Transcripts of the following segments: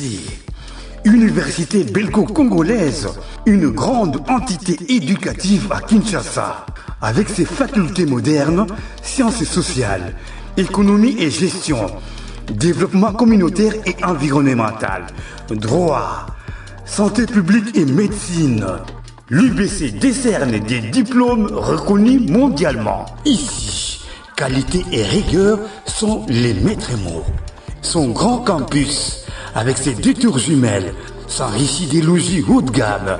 UBC, Université belgo-congolaise, une grande entité éducative à Kinshasa, avec ses facultés modernes, sciences sociales, économie et gestion, développement communautaire et environnemental, droit, santé publique et médecine. L'UBC décerne des diplômes reconnus mondialement. Ici, qualité et rigueur sont les maîtres mots. Son grand campus, avec ses 2 tours jumelles, s'enrichit des logis haut de gamme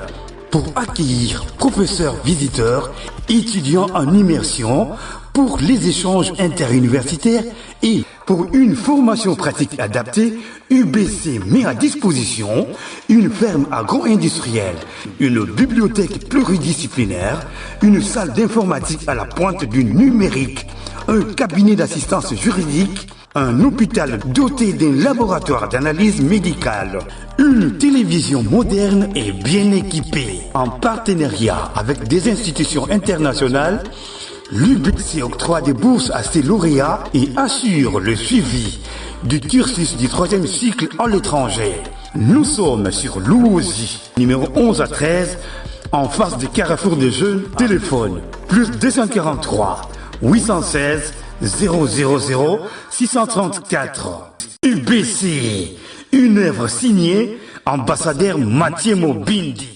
pour accueillir professeurs visiteurs, étudiants en immersion, pour les échanges interuniversitaires et pour une formation pratique adaptée. UBC met à disposition une ferme agro-industrielle, une bibliothèque pluridisciplinaire, une salle d'informatique à la pointe du numérique, un cabinet d'assistance juridique, un hôpital doté d'un laboratoire d'analyse médicale, une télévision moderne et bien équipée. En partenariat avec des institutions internationales, l'UBC octroie des bourses à ses lauréats et assure le suivi du cursus du 3e cycle à l'étranger. Nous sommes sur Louosi, numéro 11 à 13, en face du Carrefour des Jeunes. Téléphone, plus 243 816 000 634. UBC, une œuvre signée ambassadeur Mathieu Mobindi.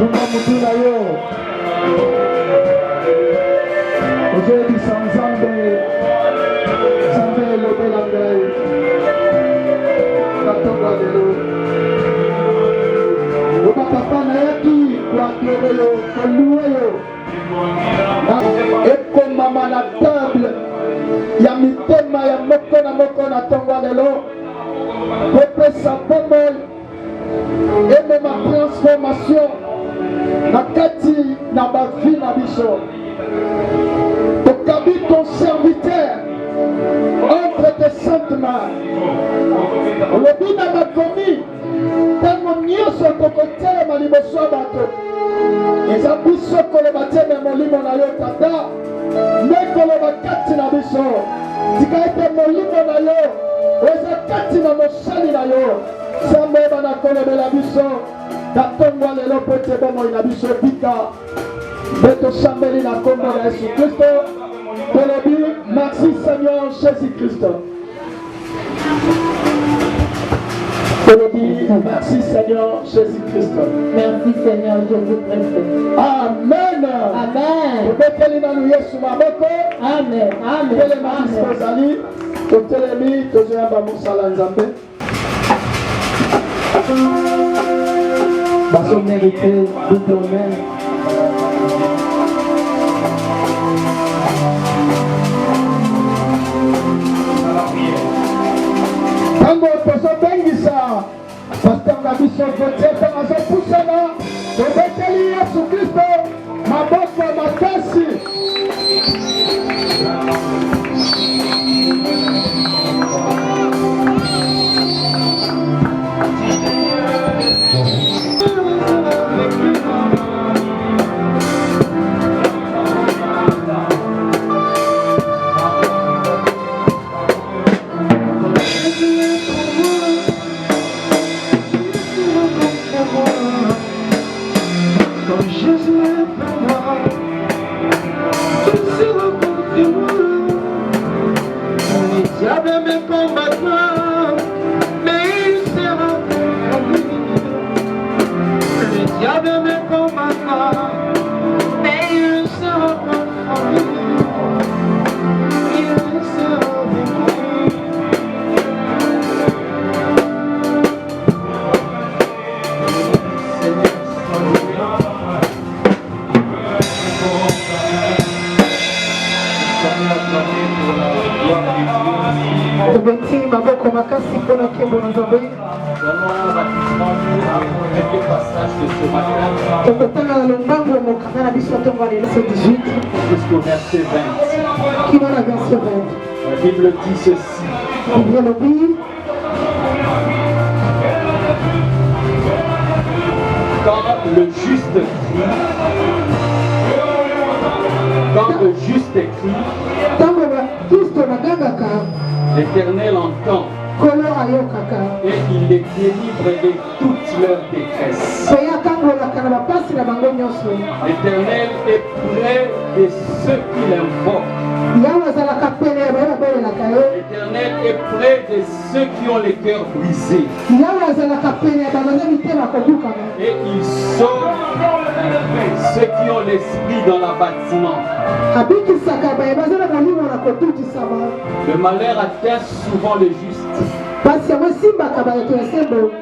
Mama Mutula yo. Aujourd'hui, Sanzambe le Belangai. Katonga lelo. Oba papa na yaki kwa kiobelo, kwa lueyo. Eko mama na table. Ya mitema ya moko na tongwa lelo. Pepe sa pomel. Et même ma transformation na kati na ma vie na biso. Tokabi ton serviteur entre tes saintes mains. Olobi na bakomi tango nyonso tokotelema liboso ya bato. Eza biso koloba te me molimo na yo tata nde koloba kati na biso. Tika ete molimo na yo eza kati na mosali na yo. Sambe bana kolobela biso tatongwa lelo po ete bomoi na biso bika mpe tosambeli na kombo na Yesu Kristo. Tolobi merci Seigneur Jésus Christ. Tolobi merci Seigneur Jésus Christ. Merci Seigneur Jésus Christ. Amen. Amen. Tobeteli nanu Yesu maboko. Amen. Amen. Telema biso ozali totelemi tozoyamba mosala Nzambe. Baso mérité double honneur. Tango poso bengisa pasteur na biso vote tango azopusana tobeteli Yesu Kristo maboko makasi. Jusqu'au verset 20. Qui va la verset 20? La Bible dit ceci. Quand le juste crie, l'Éternel entend et il les délivre de toute leur détresse. L'Éternel est près de ceux qui l'invoquent. L'Éternel est près de ceux qui ont les cœurs brisés. Et il sauve ceux qui ont l'esprit dans l'abattement. Le malheur atteint souvent le juste.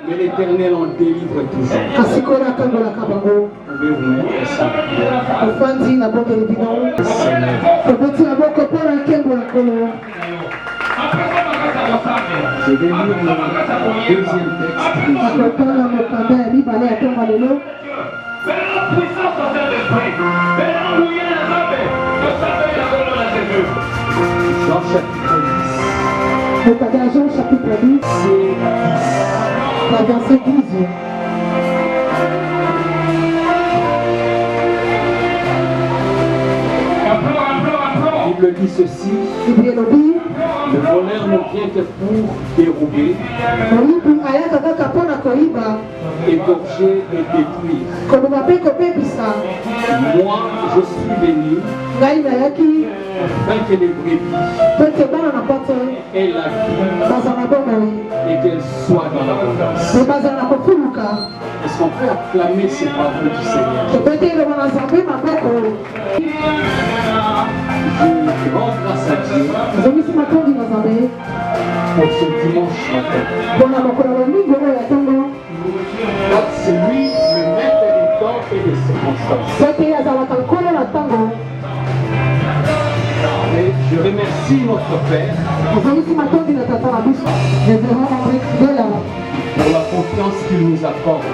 Mais l'Éternel en délivre toujours. Vous pouvez vous mettre ça. Je vais lire le deuxième texte. Jean chapitre 10. Jean chapitre 10. Verset 10. La Bible dit ceci. Le voleur ne vient que pour dérober, égorger et détruire. Moi, je suis venu afin que les brebis aient la vie et qu'elles soient dans l'abondance. Est-ce qu'on peut acclamer ces paroles du Seigneur? Je rends grâce à Dieu pour ce dimanche matin. C'est lui le maître du temps et des circonstances. Et je remercie notre Père pour la confiance qu'il nous accorde.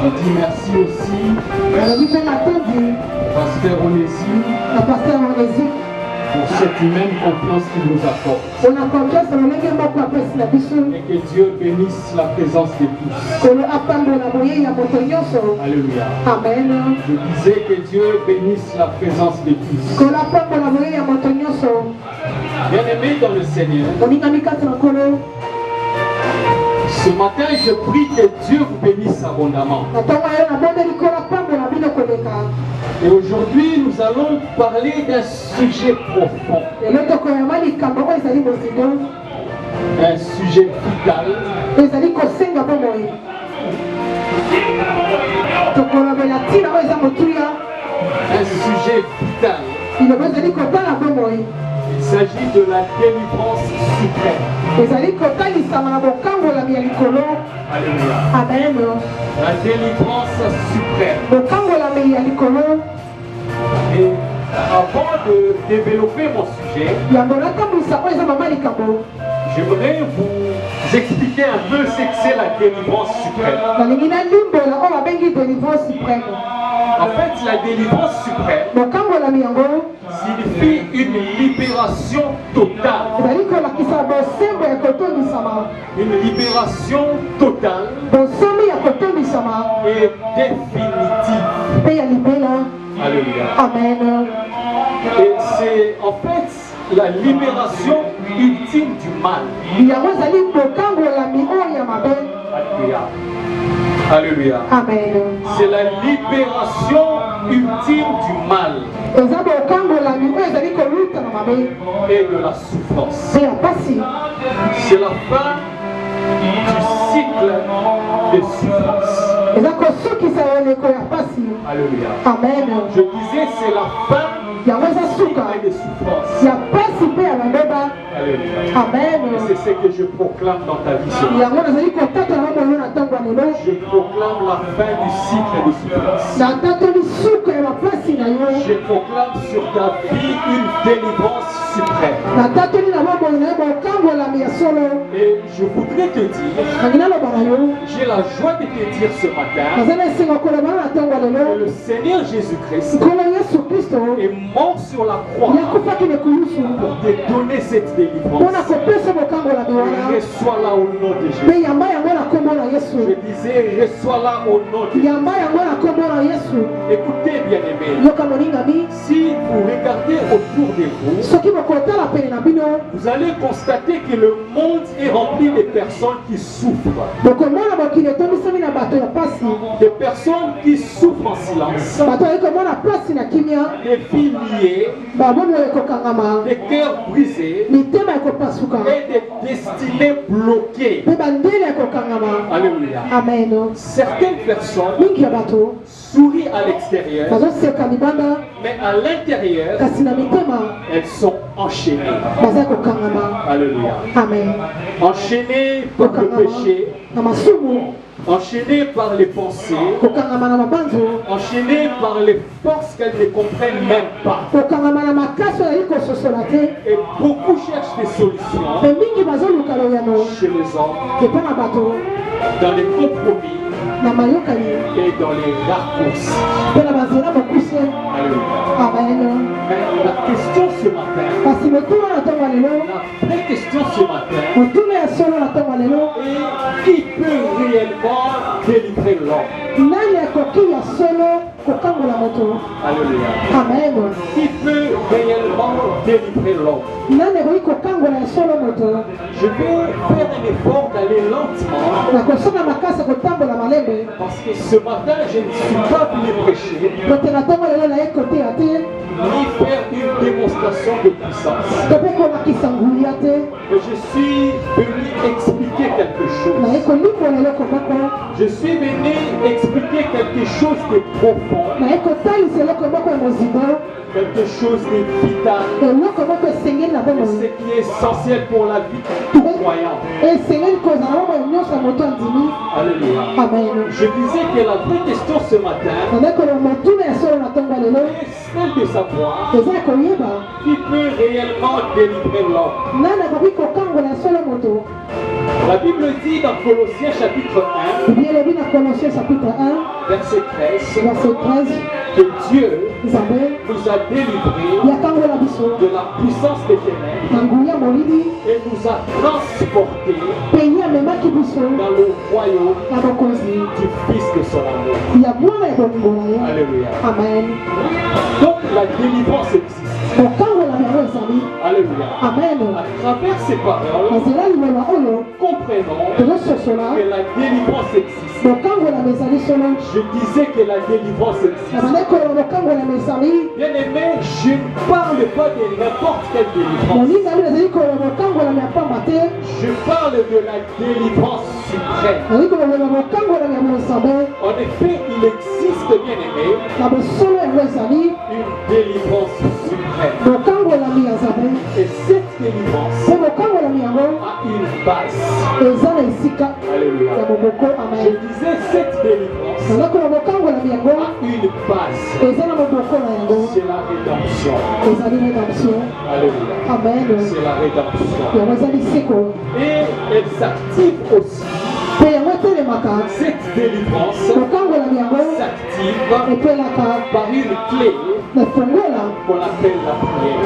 Je dis merci aussi Pasteur Onésime pour cette même confiance qu'il nous accorde. Et que Dieu bénisse la présence de tous. Alléluia. Amen. Je disais que Dieu bénisse la présence de tous. Bien-aimés dans le Seigneur, ce matin je prie que Dieu vous bénisse abondamment. Et aujourd'hui nous allons parler d'un sujet profond. Un sujet vital. Un sujet vital. Il s'agit de la délivrance suprême. Alléluia. Amen. La délivrance suprême. Et avant de développer mon sujet, j'aimerais vous expliquer un peu ce que c'est la délivrance suprême. En fait, la délivrance suprême signifie une libération totale. Une libération totale et définitive. Alléluia. Amen. Et c'est en fait la libération ultime du mal. Alléluia. Alléluia. Amen. C'est la libération ultime du mal et de la souffrance. C'est la fin du cycle de souffrance. Alléluia. Amen. Je disais, c'est la fin du cycle de souffrance. Alléluia. Amen. Et c'est ce que je proclame dans ta vie ce matin. Je proclame la fin du cycle de souffrance. Je proclame sur ta vie une délivrance suprême. Et je voudrais te dire, j'ai la joie de te dire ce matin que le Seigneur Jésus-Christ est mort sur la croix pour te donner cette délivrance. Reçois-la au nom de Jésus. Je disais, reçois-la au nom de Jésus. Écoutez, bien-aimés, si vous regardez autour de vous, vous allez constater que le monde est rempli de personnes qui souffrent. Des personnes qui souffrent en silence. Des vies liées, des cœurs brisés et des destinées bloquées. Alléluia. Amen. Certaines personnes sourient à l'extérieur, mais à l'intérieur, elles sont enchaînées. Alléluia. Amen. Enchaînées par le péché, enchaînées par les pensées, enchaînées par les forces qu'elles ne comprennent même pas. Et beaucoup cherchent des solutions chez les hommes, dans les compromis et dans les raccourcis. Alléluia. Mais la question ce matin, la vraie question ce matin, est qui peut réellement délivrer l'homme? Alléluia. Amen. Qui peut réellement délivrer l'homme. Je vais faire un effort d'aller lentement. Parce que ce matin, je ne suis pas venu prêcher, ni faire une démonstration de puissance. Mais je suis venu expliquer quelque chose. Je suis venu expliquer quelque chose de profond, quelque chose de vital, ce qui est essentiel pour la vie de tout croyant. Alléluia. Je disais que la vraie question ce matin est celle de savoir qui peut réellement délivrer l'homme. La Bible dit dans Colossiens chapitre 1, verset 13, que Dieu nous a délivrés de la puissance des ténèbres et nous a transportés dans le royaume du Fils de son amour. Alléluia. Amen. Donc la délivrance existe. Alléluia. Amen. À travers ces paroles, comprenons que la délivrance existe. Je disais que la délivrance existe. Bien aimé, je ne parle pas de n'importe quelle délivrance. Je parle de la délivrance suprême. En effet, il existe, bien aimé, une délivrance suprême. Et cette délivrance a une base. Alléluia. Je disais cette délivrance a une base. C'est la rédemption. Alléluia. Amen. C'est la rédemption. Et elle s'active aussi. Cette délivrance s'active par une clé qu'on appelle la prière.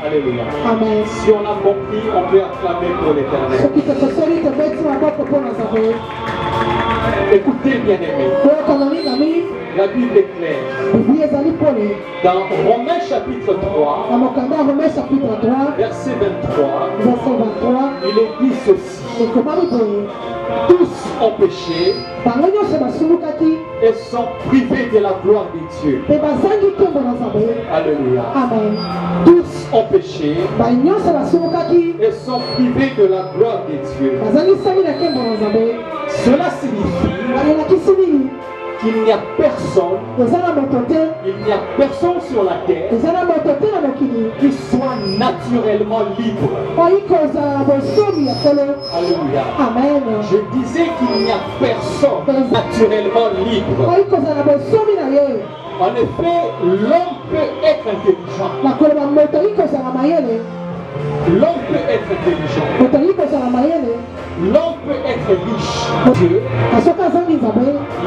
Alléluia. Amen. Si on a compris, on peut acclamer pour l'éternel. Écoutez, bien-aimés, la Bible est claire. Dans Romains chapitre 3, verset 23, il est dit ceci. Tous ont péché et sont privés de la gloire de Dieu. Alléluia. Amen. Tous ont péché et sont privés de la gloire de Dieu. Cela signifie qu'il n'y a personne, il n'y a personne sur la terre qui soit naturellement libre. Alléluia. Amen. Je disais qu'il n'y a personne naturellement libre. En effet, l'homme peut être intelligent. L'homme peut être intelligent. L'homme peut être riche. Dieu,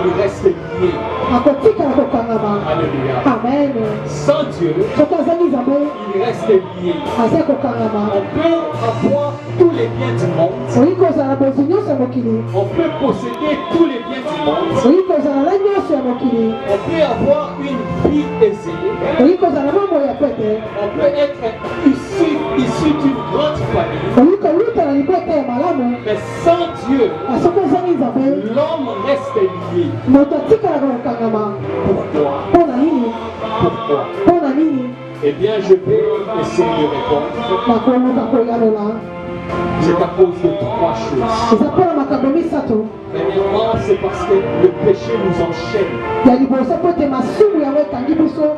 il reste lié. Alléluia. Amen. Sans Dieu, il reste lié. On peut avoir tous les biens du monde. On peut posséder tous les biens du monde. On peut avoir une vie aisée. On peut être issu d'une grande famille. Mais sans Dieu, l'homme reste lié. Pourquoi? Eh bien, je vais essayer de répondre. C'est à cause de trois choses. Premièrement, c'est parce que le péché nous enchaîne.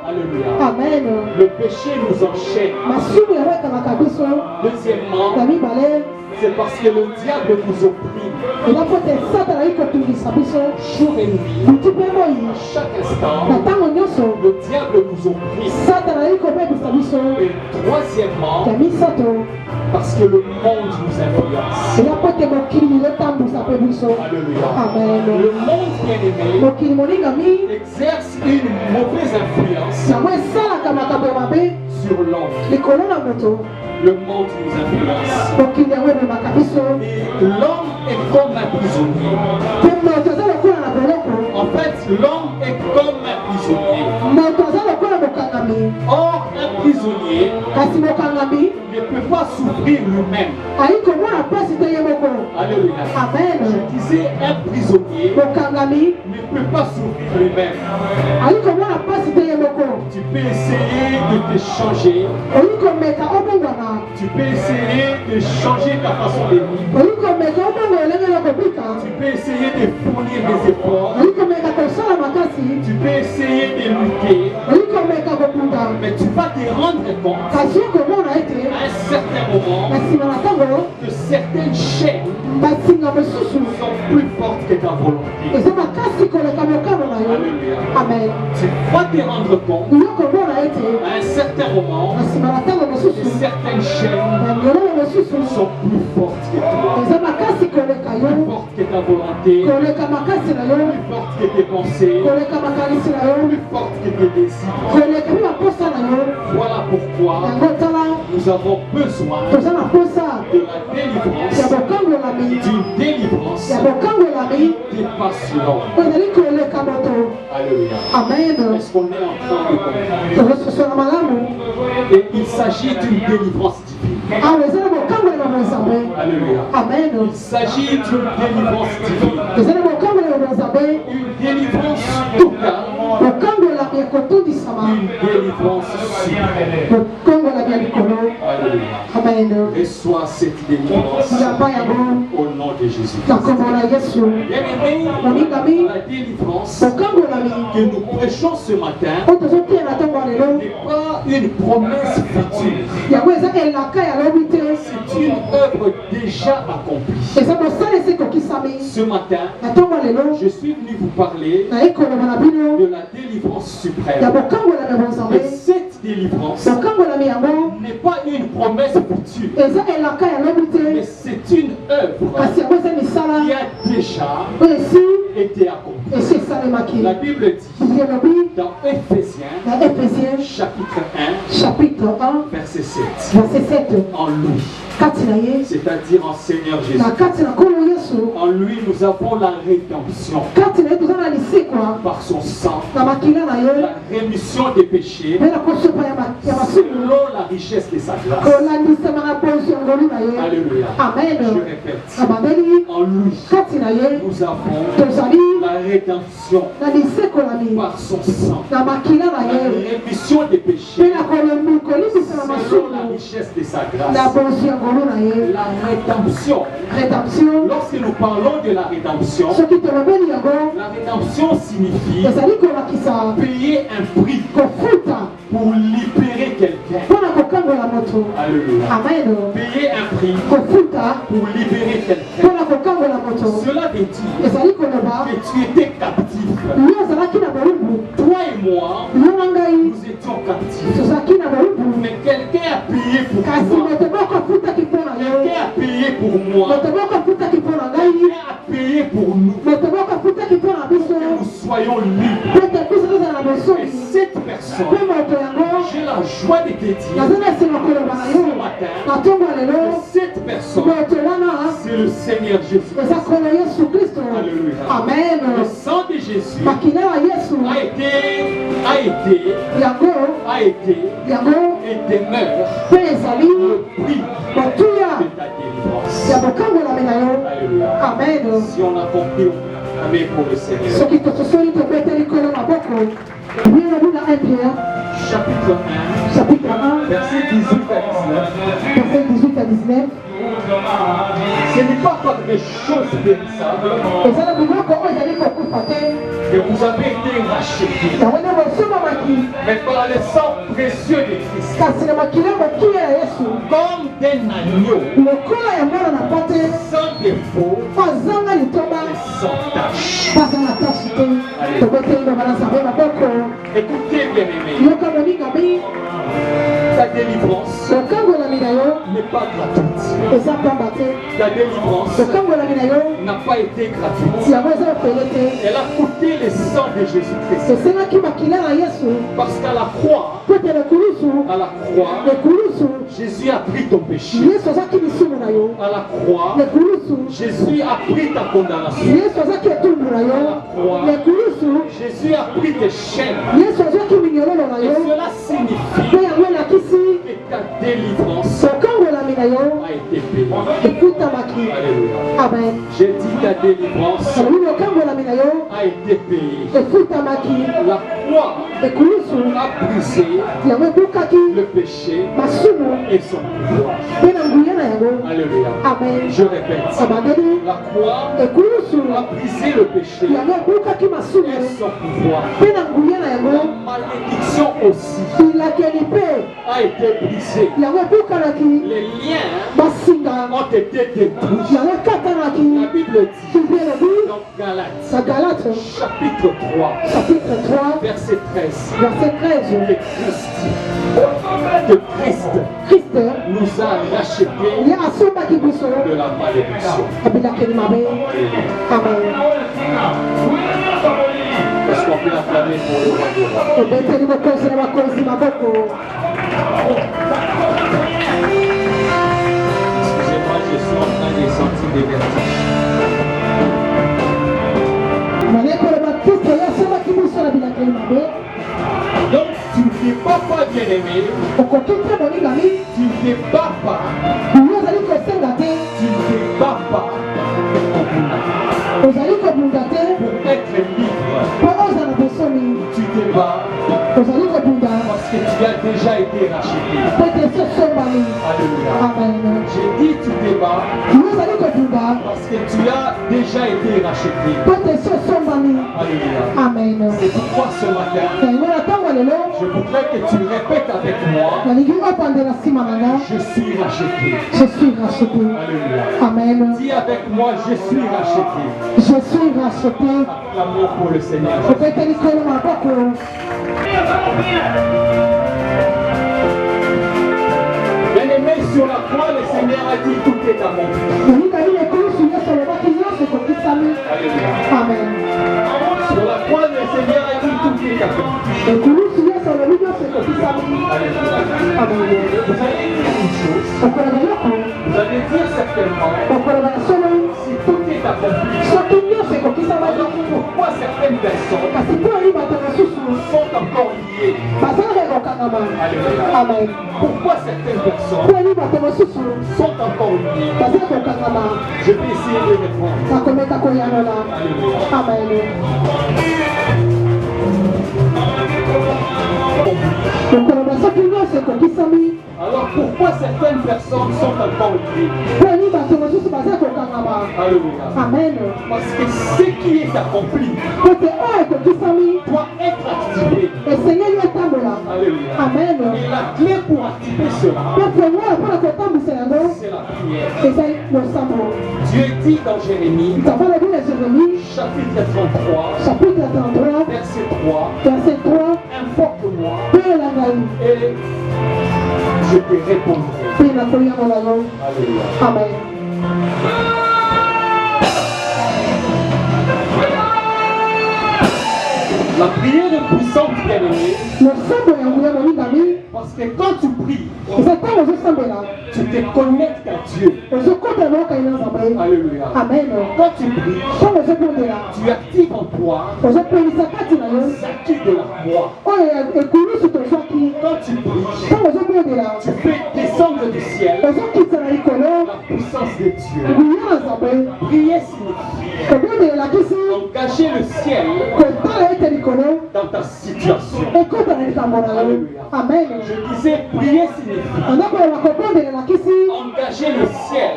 Alléluia. Amen. Le péché nous enchaîne. Deuxièmement, c'est parce que le diable nous opprime. Jour et nuit, à chaque instant, le diable nous opprime. Et troisièmement, parce que le monde nous influence. Alléluia. Amen. Le monde bien-aimé exerce une mauvaise influence sur l'homme. Le monde nous influence. Et l'homme est comme un prisonnier. En fait, l'homme est comme un prisonnier. Or, un prisonnier ne peut pas souffrir lui-même. Alléluia. Amen. Je disais, un prisonnier ne peut pas souffrir lui-même. Tu peux essayer de te changer. Tu peux essayer de changer ta façon de vivre. Tu peux essayer de fournir des efforts. Tu peux essayer de lutter. Mais tu vas te rendre compte à un certain moment que certaines chaînes sont plus fortes que ta volonté. Alléluia. Amen. Tu vas te rendre compte à un certain moment que certaines chaînes sont plus fortes que toi. Plus fortes que ta volonté. Plus fortes que tes pensées. Plus fortes que tes désirs. Voilà pourquoi nous avons besoin de la délivrance, d'une délivrance dépassionnante. Alléluia. Amen. Est-ce qu'on est en train de comprendre? Et il s'agit d'une délivrance divine. Alléluia. Amen. Il s'agit d'une délivrance divine. Une délivrance totale. Une délivrance suprême. Alléluia. Reçois cette délivrance au nom de Jésus. Bien-aimés, la délivrance que nous prêchons ce matin n'est pas une promesse future. C'est une œuvre déjà accomplie. Ce matin, je suis venu vous parler de la délivrance suprême. Et cette délivrance n'est pas une promesse future, mais c'est une œuvre qui a déjà été accomplie. La Bible dit dans Éphésiens chapitre 1 verset 7, en lui, c'est-à-dire en Seigneur Jésus, en lui nous avons la rédemption par son sang, la rémission des péchés selon la richesse de sa grâce. Alléluia. Je répète, en lui nous avons la rédemption par son sang, la rémission des péchés selon la richesse de sa grâce. La rédemption. Lorsque nous parlons de la rédemption signifie payer un prix pour libérer quelqu'un. Alléluia. Payer un prix pour libérer quelqu'un. Cela veut dire que tu étais captif. Toi et moi, nous étions captifs. Mais quelqu'un a payé pour toi. Quelqu'un a payé pour moi. Quelqu'un a payé pour nous. Pour que nous soyons libres. Et cette personne, j'ai la joie de te dire ce matin que cette personne, c'est le Seigneur Jésus. Alléluia. Amen. Le sang de Jésus a été et demeure le prix de ta délivrance. Alléluia. Amen. Si on a compris, amen pour le Seigneur. Chapitre 1, verset 18 à 19. Ce n'est pas par des choses périssables que vous avez été rachetés, mais par le sang précieux de Christ, comme d'un agneau, sans défaut et sans tache. Écoutez, bien-aimés, ta délivrance n'est pas gratuite. Ta délivrance n'a pas été gratuite. Elle a coûté le sang de Jésus-Christ. Parce qu'à la croix, Jésus a pris ton péché. À la croix, Jésus a pris ta condamnation. À la croix, Jésus a pris tes chaînes. Et cela signifie délivrance a été payée. Alléluia. Amen. J'ai dit ta délivrance a été payée. La croix a brisé le péché et son pouvoir. Alléluia. Amen. Je répète. La croix a brisé le péché et son pouvoir. La malédiction aussi a été brisée. Les liens ont été détruits. La Bible dit dans Galates, chapitre 3, verset 13, que Christ nous a rachetés de la malédiction. Amen. Est-ce qu'on peut acclamer pour le roi du roi? Excusez-moi, je suis en train de sentir des vertiges. Donc, tu ne t'es pas bien-aimé, tu ne t'es pas, tu ne t'es pas pour être libre. Tu te bats parce que tu as déjà été racheté. Alléluia. J'ai dit tu te bats parce que tu as déjà été racheté. Alléluia. Amen. C'est pourquoi ce matin, je voudrais que tu répètes avec moi. Je suis racheté. Alléluia. Amen. Dis avec moi, je suis racheté. Je suis racheté. L'amour pour le Seigneur. Bien-aimé, sur la croix, le Seigneur a dit tout est accompli. Alléluia. Amen. Sur la croix, le Seigneur a dit tout est accompli. Alléluia. Vous allez dire une chose. Vous allez dire certainement, si tout est accompli, alors pourquoi certaines personnes sont encore liées? Alléluia. Amen. Pourquoi certaines personnes sont encore liées? Je vais essayer de répondre. Alléluia. Amen. Alors pourquoi certaines personnes sont encore liées? Alléluia. Amen. Parce que ce qui est accompli doit être activé. Alléluia. Amen. Et la clé pour activer cela, c'est la prière. Dieu dit dans Jérémie, chapitre 33, verset 3, invoque-moi et je te répondrai. Alléluia. Amen. La prière est puissante, bien-aimée, parce que quand tu pries, tu te connectes à Dieu. Alléluia. Amen. Quand tu pries, tu actives en toi les acquis de la foi. Quand tu pries, tu fais descendre du ciel la puissance de Dieu. Prier signifie engager le ciel dans ta situation. Alléluia. Amen. Je disais, prier signifie engager le ciel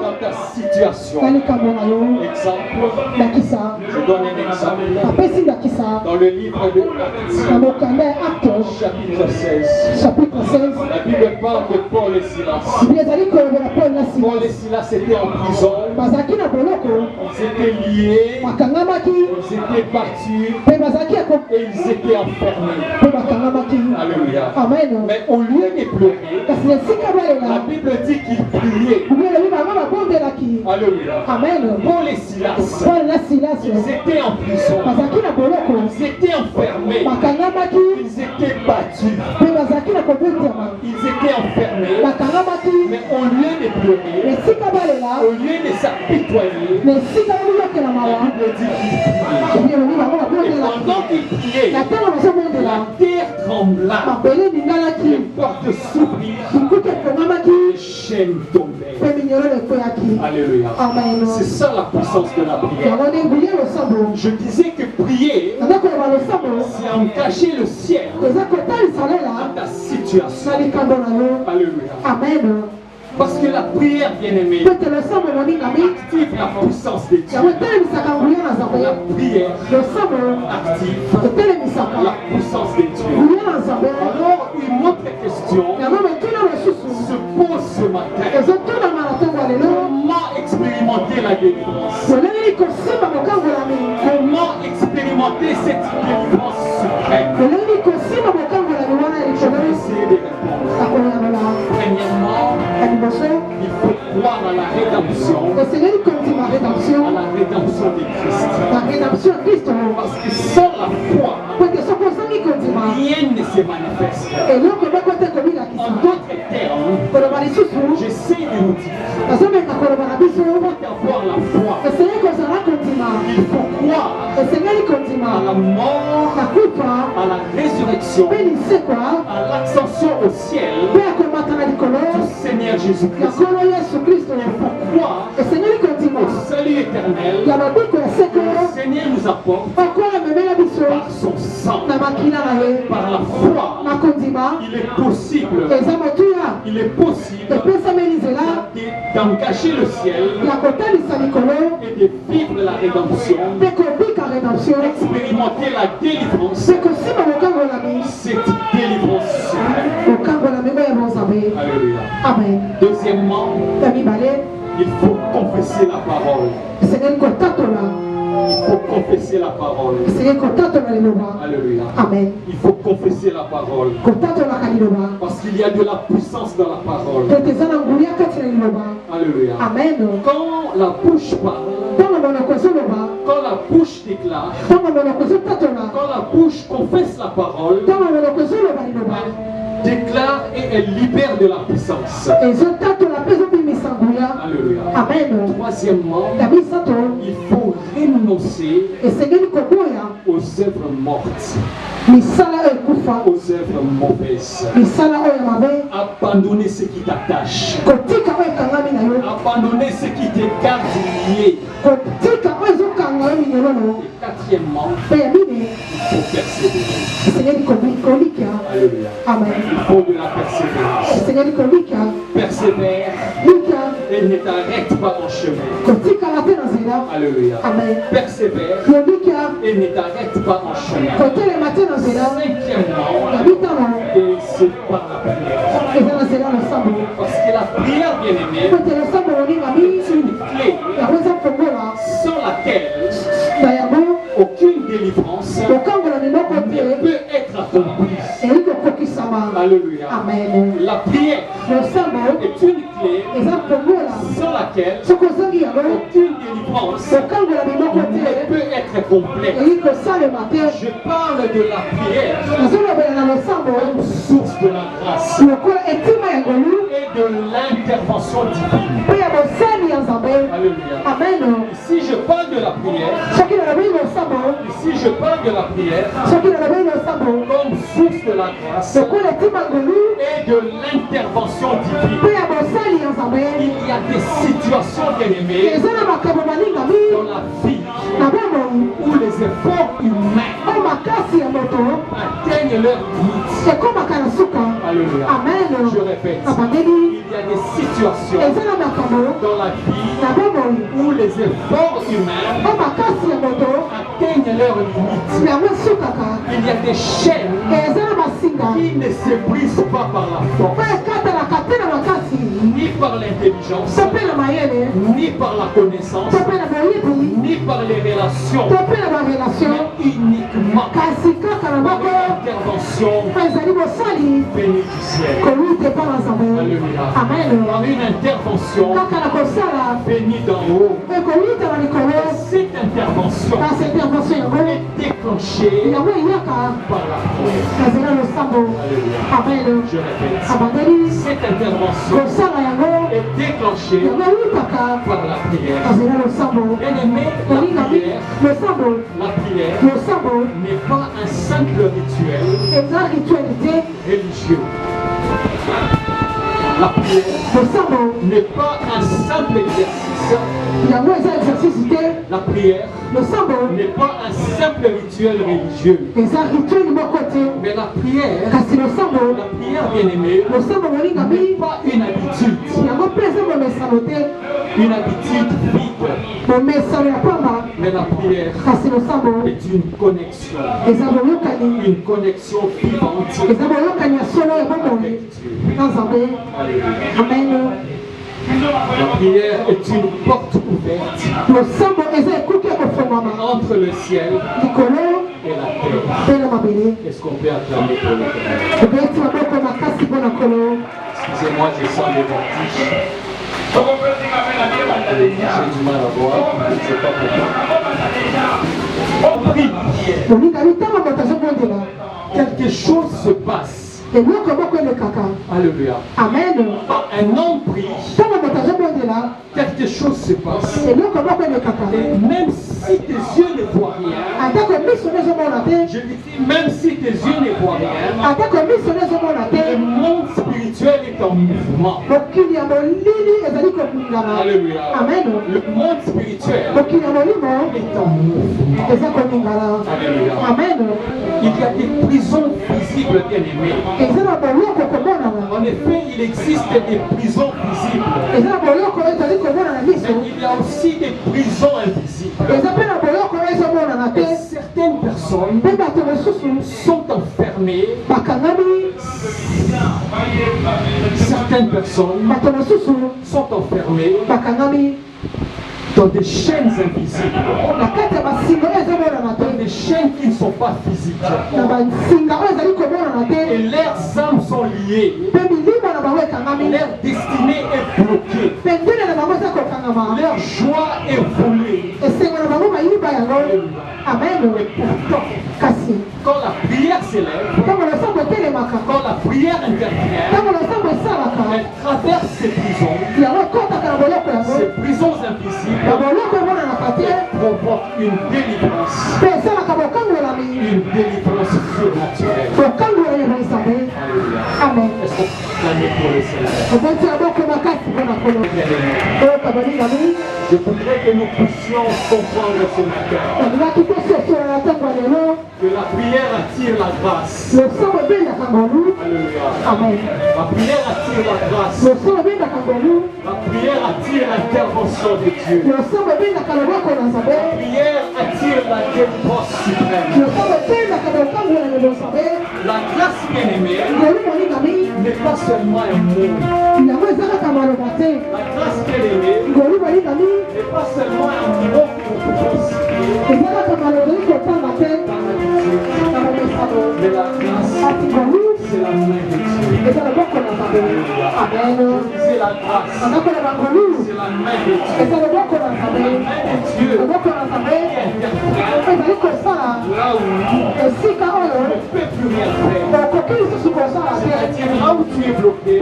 dans ta situation. Exemple, je donne un exemple. Dans le livre de Actes, chapitre 16, la Bible parle de Paul et Silas. Paul et Silas étaient en prison, ils étaient liés, ils étaient battus et ils étaient enfermés. Alléluia. Amen. Mais au lieu de pleurer, la Bible dit qu'ils priaient. Alléluia. Amen. Paul et Silas, ils étaient en prison, ils étaient enfermés, ils étaient battus, ils étaient enfermés. Mais au lieu de pleurer, au lieu de s'apitoyer, la Bible dit qu'ils priaient. Et pendant qu'ils priaient, la terre terre trembla, les portes s'ouvrirent, les chaînes tombèrent. Alléluia. C'est ça la puissance de la prière. Je disais que prier, c'est engager le ciel à ta situation. Alléluia. Amen. Parce que la prière, bien-aimée, active la puissance de Dieu. La prière active la puissance de Dieu. Alors, une autre question se pose ce matin. Comment expérimenter la délivrance? Comment expérimenter cette délivrance suprême? Je vais essayer de répondre. Premièrement, il faut croire à la rédemption. À la rédemption de Christ. Parce que sans la foi, rien ne se manifeste. En d'autres termes, j'essaie de vous dire, pour avoir la foi, il faut croire à la mort, à la résurrection, à l'ascension au ciel du Seigneur Jésus-Christ. Il faut croire au salut éternel que le Seigneur nous apporte par son sang, par la foi. Il est possible d'engager le ciel et de vivre la rédemption, expérimenter la délivrance, cette délivrance suprême. Alléluia. Amen. Deuxièmement, il faut confesser la parole. Il faut confesser la parole. Alléluia. Amen. Il faut confesser la parole. Parce qu'il y a de la puissance dans la parole. Alléluia. Amen. Quand la bouche parle, quand la bouche déclare, quand la bouche confesse la parole, déclare et elle libère de la puissance. Alléluia. Amen. Troisièmement, il faut renoncer aux œuvres mortes, aux œuvres mauvaises. Abandonner ce qui t'attache, abandonner ce qui te garde lié. Et quatrièmement, il faut persévérer. Alléluia. Amen. Il faut de la persévérance. Persévère et ne t'arrête pas en chemin. Alléluia. Amen. Persévère et ne t'arrête pas en chemin. Cinquièmement, et c'est par la prière. Parce que la prière, bien-aimée, est une clé sans laquelle aucune délivrance ne peut être accomplie. Alléluia. Amen. La prière est une clé sans laquelle aucune délivrance ne peut être complète. Je parle de la prière comme source de la grâce et de l'intervention divine. Alléluia. Amen. Si je parle de la prière, ici je parle de la prière comme source de la grâce et de l'intervention divine. Il y a des situations, bien-aimées, dans la vie où les efforts humains atteignent leur limite. Alléluia. Amen. Je répète, il y a des situations dans la vie où les efforts humains atteignent leur limite. Il y a des chaînes qui ne se brisent pas par la force, ni par l'intelligence, ni par la connaissance, ni par les relations, mais uniquement par l'intervention bénie du ciel. Alléluia. Par une intervention bénie d'en haut. Cette intervention est déclenchée déclenché par la prière. Amen. Je répète, Abandeli. cette intervention Kosala yango. est déclenchée par la prière. Bien aimé, la prière n'est pas un simple rituel religieux. La prière n'est pas un simple exercice. La prière n'est pas un simple rituel religieux. Mais la prière bien aimée, n'est pas une habitude. Une habitude vide. Mais la prière est une connexion. Une connexion vivante avec Dieu. Amen. La prière est une porte ouverte entre le ciel et la terre. Est-ce qu'on peut acclamer pour le Père? Excusez-moi, je sens des vertiges. J'ai du mal à voir, je ne sais pas pourquoi. Quelque chose se passe. Alléluia. Amen. Un homme prie, quelque chose se passe. Et même si tes yeux ne voient rien, je dis même si tes yeux ne voient rien, le monde spirituel est en mouvement. Alléluia. Amen. Le monde spirituel est en mouvement. Alléluia. Amen. Il y a des prisons visibles, bien-aimés. En effet, il existe des prisons visibles. Mais il y a aussi des prisons invisibles. Et certaines personnes sont enfermées. Certaines personnes sont enfermées dans des chaînes invisibles. Dans des chaînes qui ne sont pas physiques. Et leurs âmes sont liées. Leur destinée est bloquée. Leur joie est volée. Amen. Et pourtant, quand la prière s'élève, quand la prière intervient, elle traverse ces prisons invisibles, et provoque une délivrance surnaturelle. Amen. Est-ce qu'on peut clamer pour le Seigneur? Je voudrais que nous puissions comprendre ce matin que la prière attire la grâce. Alléluia. Amen. La prière attire la grâce. La prière attire l'intervention de Dieu. La prière attire la délivrance suprême. La grâce bien-aimée n'est pas seulement un mot. La grâce bien-aimée n'est pas seulement un mot que nous pouvons citer. Mais la grâce, c'est la main de Dieu. Amen. C'est la grâce, c'est la main de Dieu. La main de Dieu qui interprète là où on ne peut plus rien faire. C'est-à-dire là où tu es bloqué,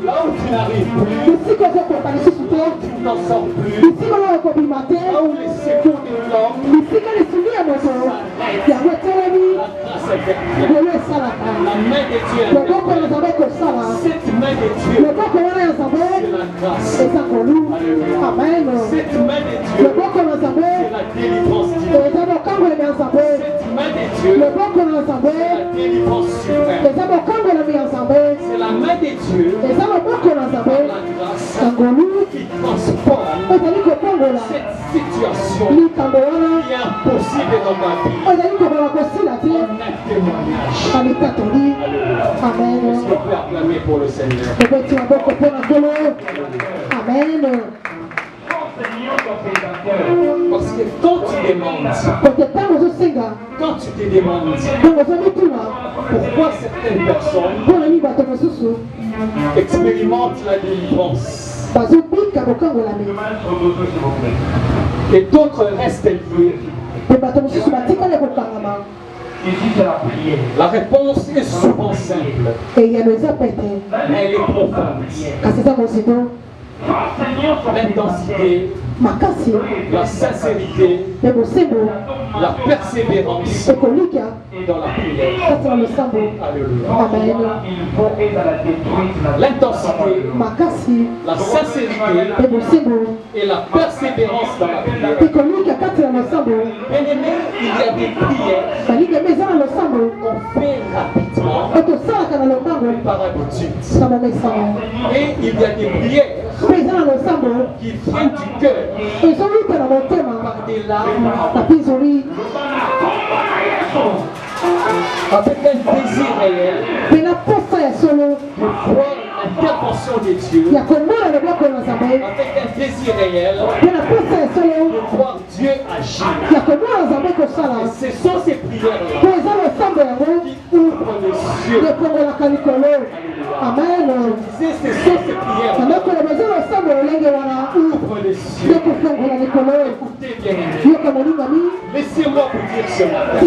là où tu n'arrives plus, là où tu ne t'en sors plus, là où les secours de l'homme s'arrêtent. La grâce intervient. La main de Dieu intervient. Cette main de Dieu, c'est la grâce. Alléluia. Cette main de Dieu, c'est la délivrance divine. Cette main de Dieu, c'est la délivrance suprême. C'est la main de Dieu, la grâce qui transforme cette situation qui est impossible dans ma vie en un témoignage. Amen. Est-ce qu'on peut acclamer pour le Seigneur? Amen. Parce que quand tu demandes, quand tu te demandes pourquoi certaines personnes expérimentent la délivrance et d'autres restent liés, Ici, c'est la prière. La réponse est souvent simple. Elle est profonde. L'intensité, la sincérité, la persévérance dans la prière. Alléluia. L'intensité, la sincérité et la persévérance dans la prière. Bien-aimé, il y a des prières qu'on fait rapidement par habitude. Et il y a des prières qui viennent du cœur par des larmes, avec un désir réel de voir l'intervention de Dieu, avec un désir réel de voir Dieu agir. Et ce sont ces prières-là qui ouvrent les cieux. Amen. Je disais, ce sont ces prières-là ouvrent les cieux. Écoutez bien, laissez-moi vous dire ce matin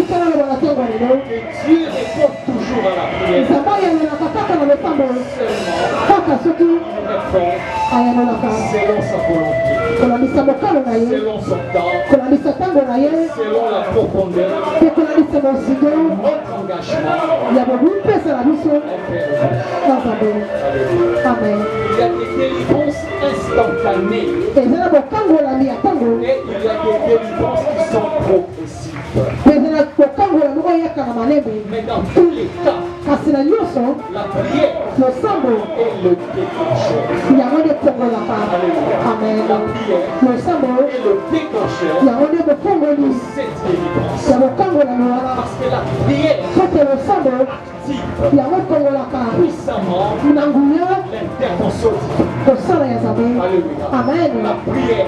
que Dieu répond toujours à la prière. Seulement, il répond selon sa volonté, selon son temps, selon la profondeur, notre engagement Amen. Il y a des délivrances instantanées et il y a des délivrances qui sont progressives. Mais dans tous les cas, la prière est le déclencheur. Amen. La prière est le déclencheur de cette délivrance. Parce que la prière active puissamment l'intervention divine. Alléluia. Amen. La prière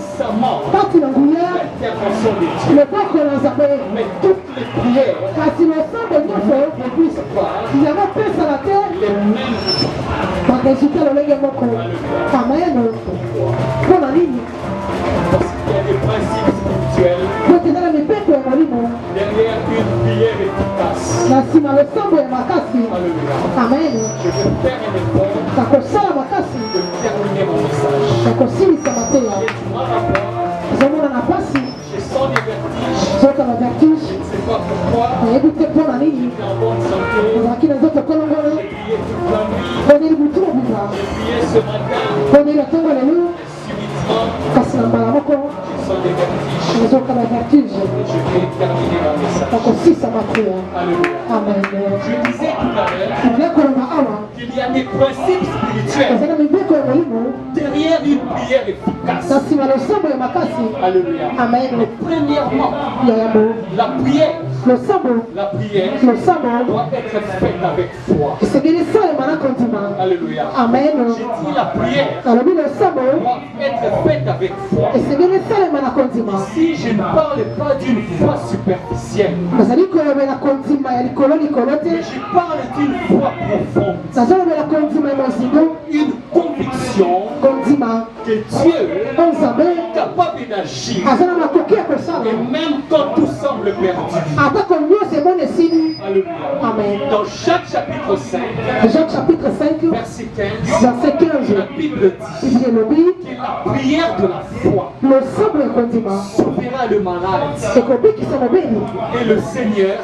puissamment l'intervention de Dieu. Mais toutes les prières ne puissent pas les mêmes Amen. parce qu'il y a des principes spirituels derrière une prière efficace. Alléluia. Amen. Je vais faire un effort de terminer mon message. Je sens des vertiges. Je ne sais pas pourquoi. J'étais en bonne santé. J'ai prié toute la nuit. J'ai prié ce matin. Subitement, je sens des vertiges. Et je vais terminer mon message. Alléluia. Amen. Je disais tout à l'heure qu'il y a des principes spirituels derrière une prière efficace. Alléluia. Amen. Premièrement, la prière doit être faite avec foi. Alléluia. Amen. J'ai dit la prière doit être faite avec foi. Ici, je ne parle pas d'une foi superficielle, mais je parle d'une foi profonde. Une conviction que Dieu est capable d'agir. Et même quand tout semble perdu. Alléluia. Amen. Dans Jacques chapitre 5, verset 15, la Bible dit que la prière de la foi sauvera le malade et le Seigneur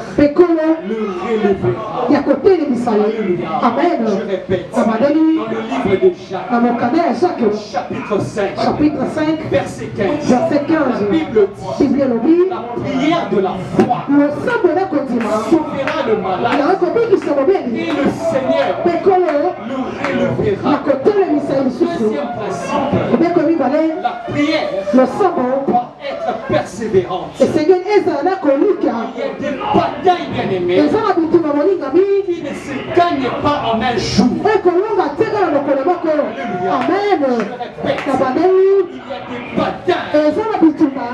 le relèvera. Alléluia. Amen. Je répète, dans le livre de Jacques, chapitre 5, verset 15, la Bible dit la prière de la foi sauvera le malade et le Seigneur le relèvera. Deuxième principe, la prière doit être persévérante. Il y a des batailles bien-aimées qui ne se gagnent pas en un jour. Amen. Je répète, il y a des batailles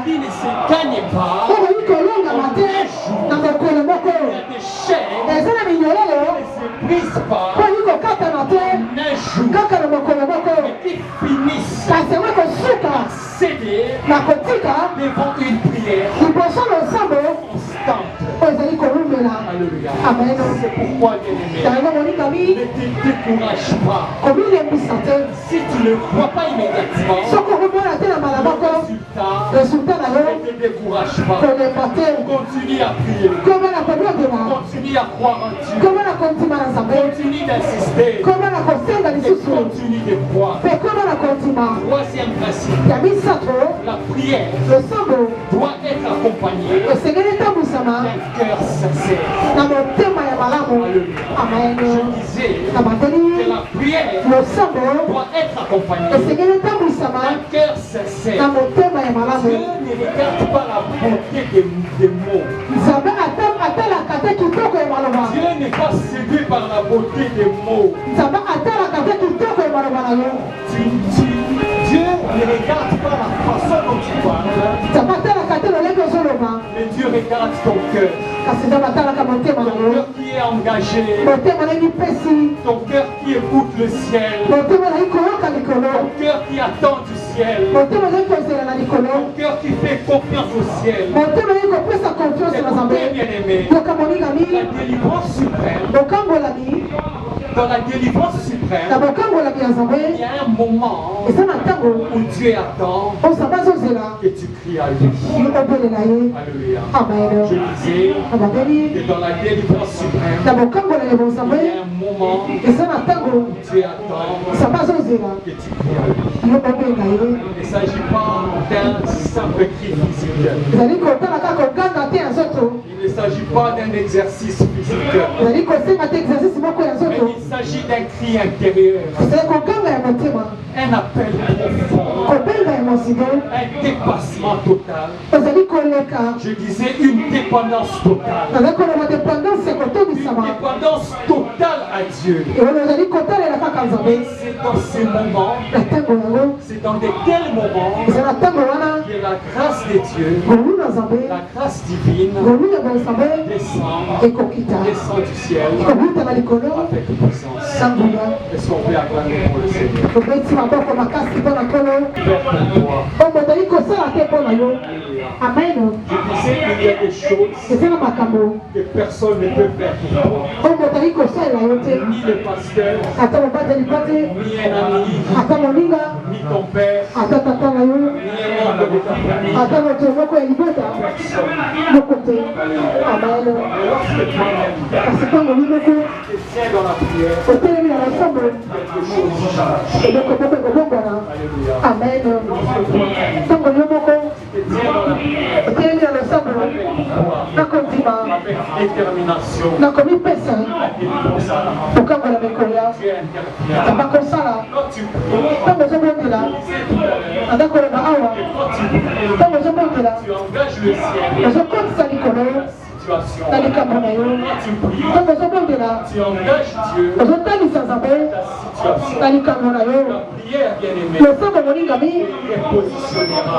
qui ne se gagnent pas en un jour. Il y a des chaînes qui ne se brisent pas en un jour, mais qui finissent par céder devant une prière constante. Alléluia. Amen. C'est pourquoi, bien-aimé, ne te décourage pas. Si tu ne vois pas immédiatement le résultat, ne te décourage pas. Continue à prier. Continue à croire en Dieu. Continue d'insister. Et continue de croire. Troisième principe, la prière doit être accompagnée d'un cœur sincère. Amen. Je disais que la prière doit être accompagnée d'un cœur sincère. Dieu ne regarde pas la beauté des mots. Dieu n'est pas séduit par la beauté des mots. Dieu ne regarde pas la façon dont tu parles, mais Dieu regarde ton cœur. Ton cœur qui est engagé, ton cœur qui écoute le ciel, ton cœur qui attend du ciel, ton cœur qui fait confiance au ciel. C'est pour bien-aimé, la délivrance suprême. Dans la délivrance suprême, il y a un moment où Dieu attend que tu cries à lui. Alléluia. Je disais que dans la délivrance suprême, il y a un moment où Dieu attend que tu cries à lui. Il ne s'agit pas d'un simple cri physique. Il ne s'agit pas d'un exercice physique. Mais il s'agit d'un cri intérieur. Un appel profond. Un dépassement total. Je disais une dépendance totale. Une dépendance totale à Dieu. Et c'est dans ces moments, c'est dans de tels moments que la grâce de Dieu, la grâce divine descend du ciel avec puissance. Est-ce qu'on peut acclamer pour le Seigneur? Amen. Je disais qu'il y a des choses que personne ne peut faire pour toi. Ni le pasteur, ni un ami, ni ton père, ni un membre de ta famille. Amen. Et lorsque toi-même, tu te tiens dans la prière, quelque chose change. Alléluia. Amen. Tu te tiens dans la prière avec détermination. Tu es interprétant. Quand tu pries, tu engages le ciel. Situation. Quand tu pries, tu engages Dieu ta situation. La prière, bien-aimée, repositionnera.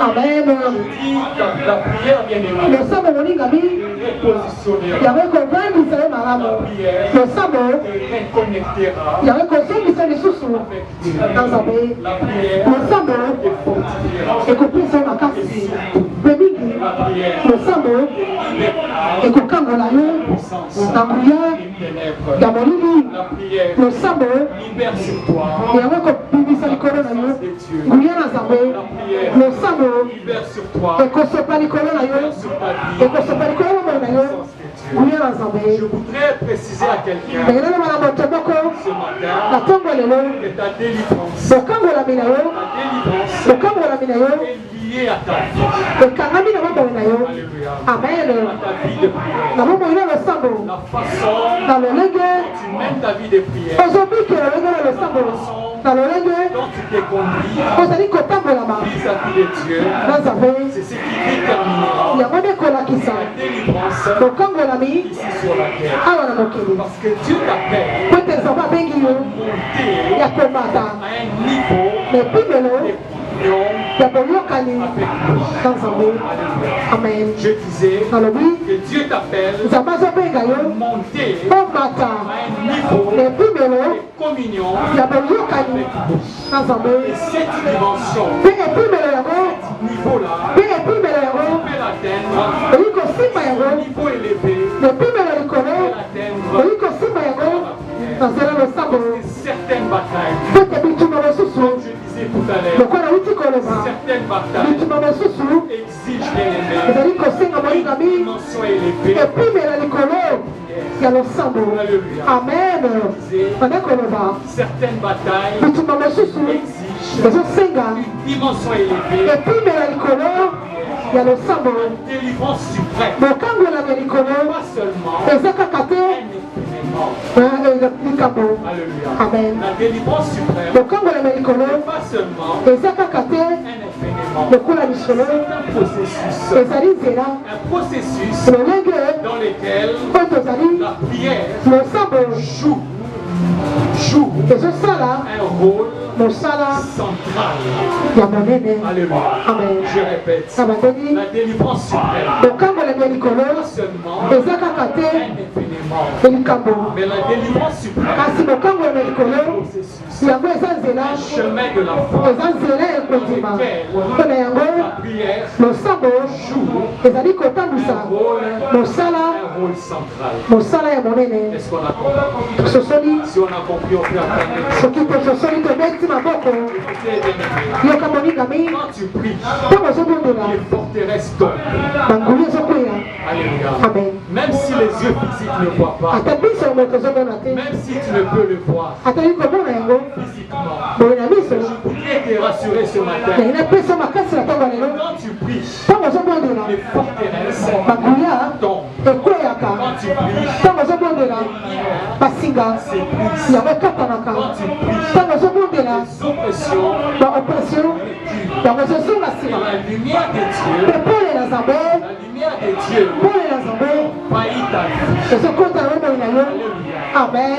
Amen. Je dis la prière, bien-aimée, repositionnera. La prière te reconnectera avec Dieu. La prière te fortifiera. La prière libère sur toi la présence de Dieu. La prière libère sur toi, libère sur ta vie la présence de Dieu. Je voudrais préciser à quelqu'un ce matin que ta délivrance est liée à ta vie. Alléluia. Amen. À ta vie de prière. La façon dont tu mènes ta vie de prière. La façon dont tu t'es conduit vis-à-vis de Dieu, c'est ce qui déterminera la délivrance ici sur la terre. Parce que Dieu t'appelle à monter à un niveau de communion avec lui. Amen. Je disais que Dieu t'appelle à monter à un niveau de communion avec lui. Et cette dimension, ce niveau-là, on peut l'atteindre à un niveau élevé. Certaines batailles, comme je disais tout à l'heure, certaines batailles exigent une dimension élevée. Amen. Certaines batailles exigent une dimension élevée. Délivrance suprême. Pas seulement un Alléluia. Amen. La délivrance suprême, pas seulement un processus dans lequel la prière joue un rôle central. Alléluia. Amen. Je répète, la délivrance suprême, pas seulement un événement, mais la délivrance suprême, un chemin de la foi dans lequel la prière joue un rôle central. Est-ce qu'on a compris? Si on a compris, on peut apprendre. Quand tu pries, les forteresses tombent. Alléluia. Même si les yeux physiques ne voient pas, même si tu ne peux le voir physiquement, je voudrais te rassurer ce matin. Quand tu pries, les forteresses tombent. Quand tu pries, la lumière de Dieu faillit ta vie. Amen.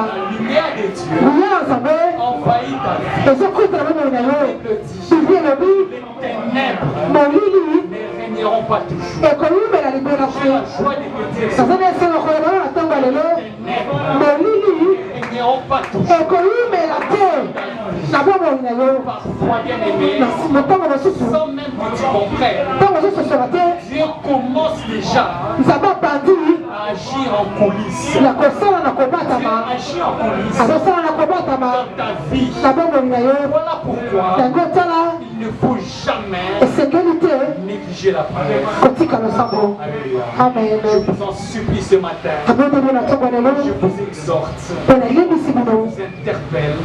La lumière de Dieu envahit ta vie. Les ténèbres ne régneront pas toujours. J'ai la joie de te dire ça. Les ténèbres ne régneront pas toujours. Parfois, bien aimé, sans même que tu comprennes, Dieu commence déjà à agir en coulisses. Dieu agit en coulisses dans ta vie. Voilà pourquoi il ne faut jamais négliger la prière. Amen. Je vous en supplie ce matin. Je vous exhorte, je vous interpelle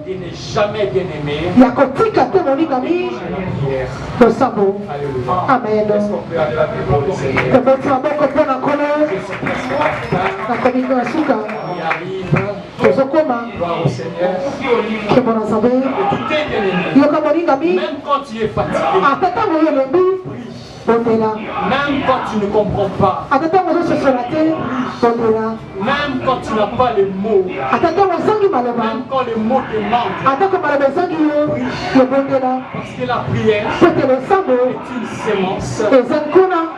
et ne jamais bien aimé la prière. Alléluia. Amen. Est-ce qu'on peut acclamer pour le Seigneur? Je suis presque en retard. Il arrive. Gloire au Seigneur. Écoutez, bien aimé, même quand tu es fatigué, même quand tu ne comprends pas, même quand tu n'as pas les mots, même quand les mots te manquent, parce que la prière est une sémence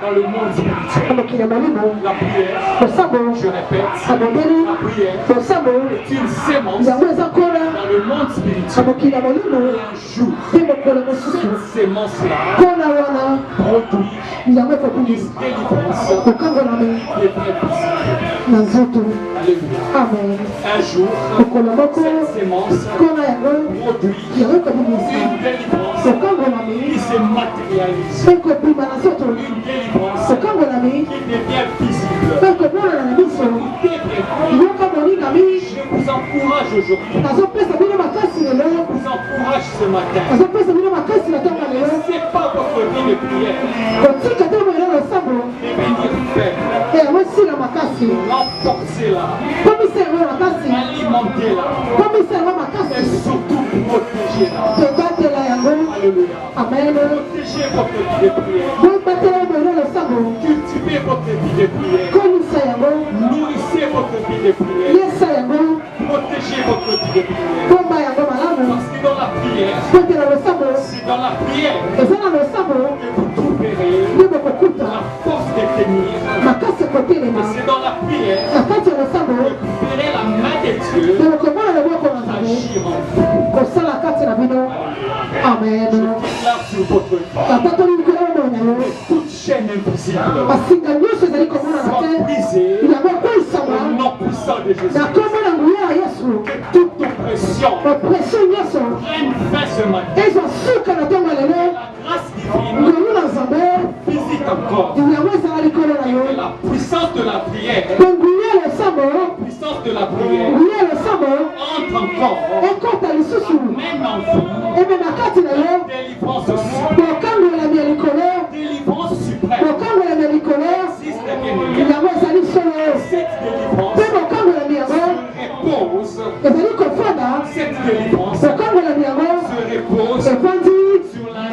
dans le monde spirituel. La prière, je répète, la prière est une sémence dans le monde spirituel. Et un jour, cette sémence-là produit une délivrance qui est très visible. Amen. Un jour, cette sémence produit une délivrance qui se matérialise. Une délivrance qui devient visible. Je vous encourage aujourd'hui. Je vous encourage ce matin. Ne laissez pas votre vie de prière devenir faible. Renforcez-la. Alimentez-la. Et surtout protégez-la. Alléluia. Protégez votre vie de prière. Cultivez votre vie de prière. Nourrissez votre vie de prière. Protégez votre vie de prière. Parce que dans la prière, c'est dans la prière que vous trouverez la force de tenir. Et c'est dans la prière que vous verrez la main de Dieu agir en vous. Amen. Je déclare sur votre vie toute chaîne invisible soit brisée au nom puissant de Jésus. Toute oppression prenne fin ce matin. La grâce divine, physique encore, et la puissance de la prière, entre encore, même en vous, délivrance suprême. Délivrance suprême. Existe bien-aimé. Cette délivrance cette délivrance se repose sur la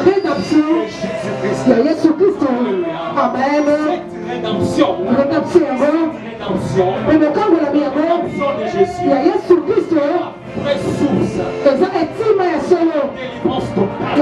rédemption de Jésus-Christ. Amen. Cette rédemption de Jésus, la vraie source délivrance totale.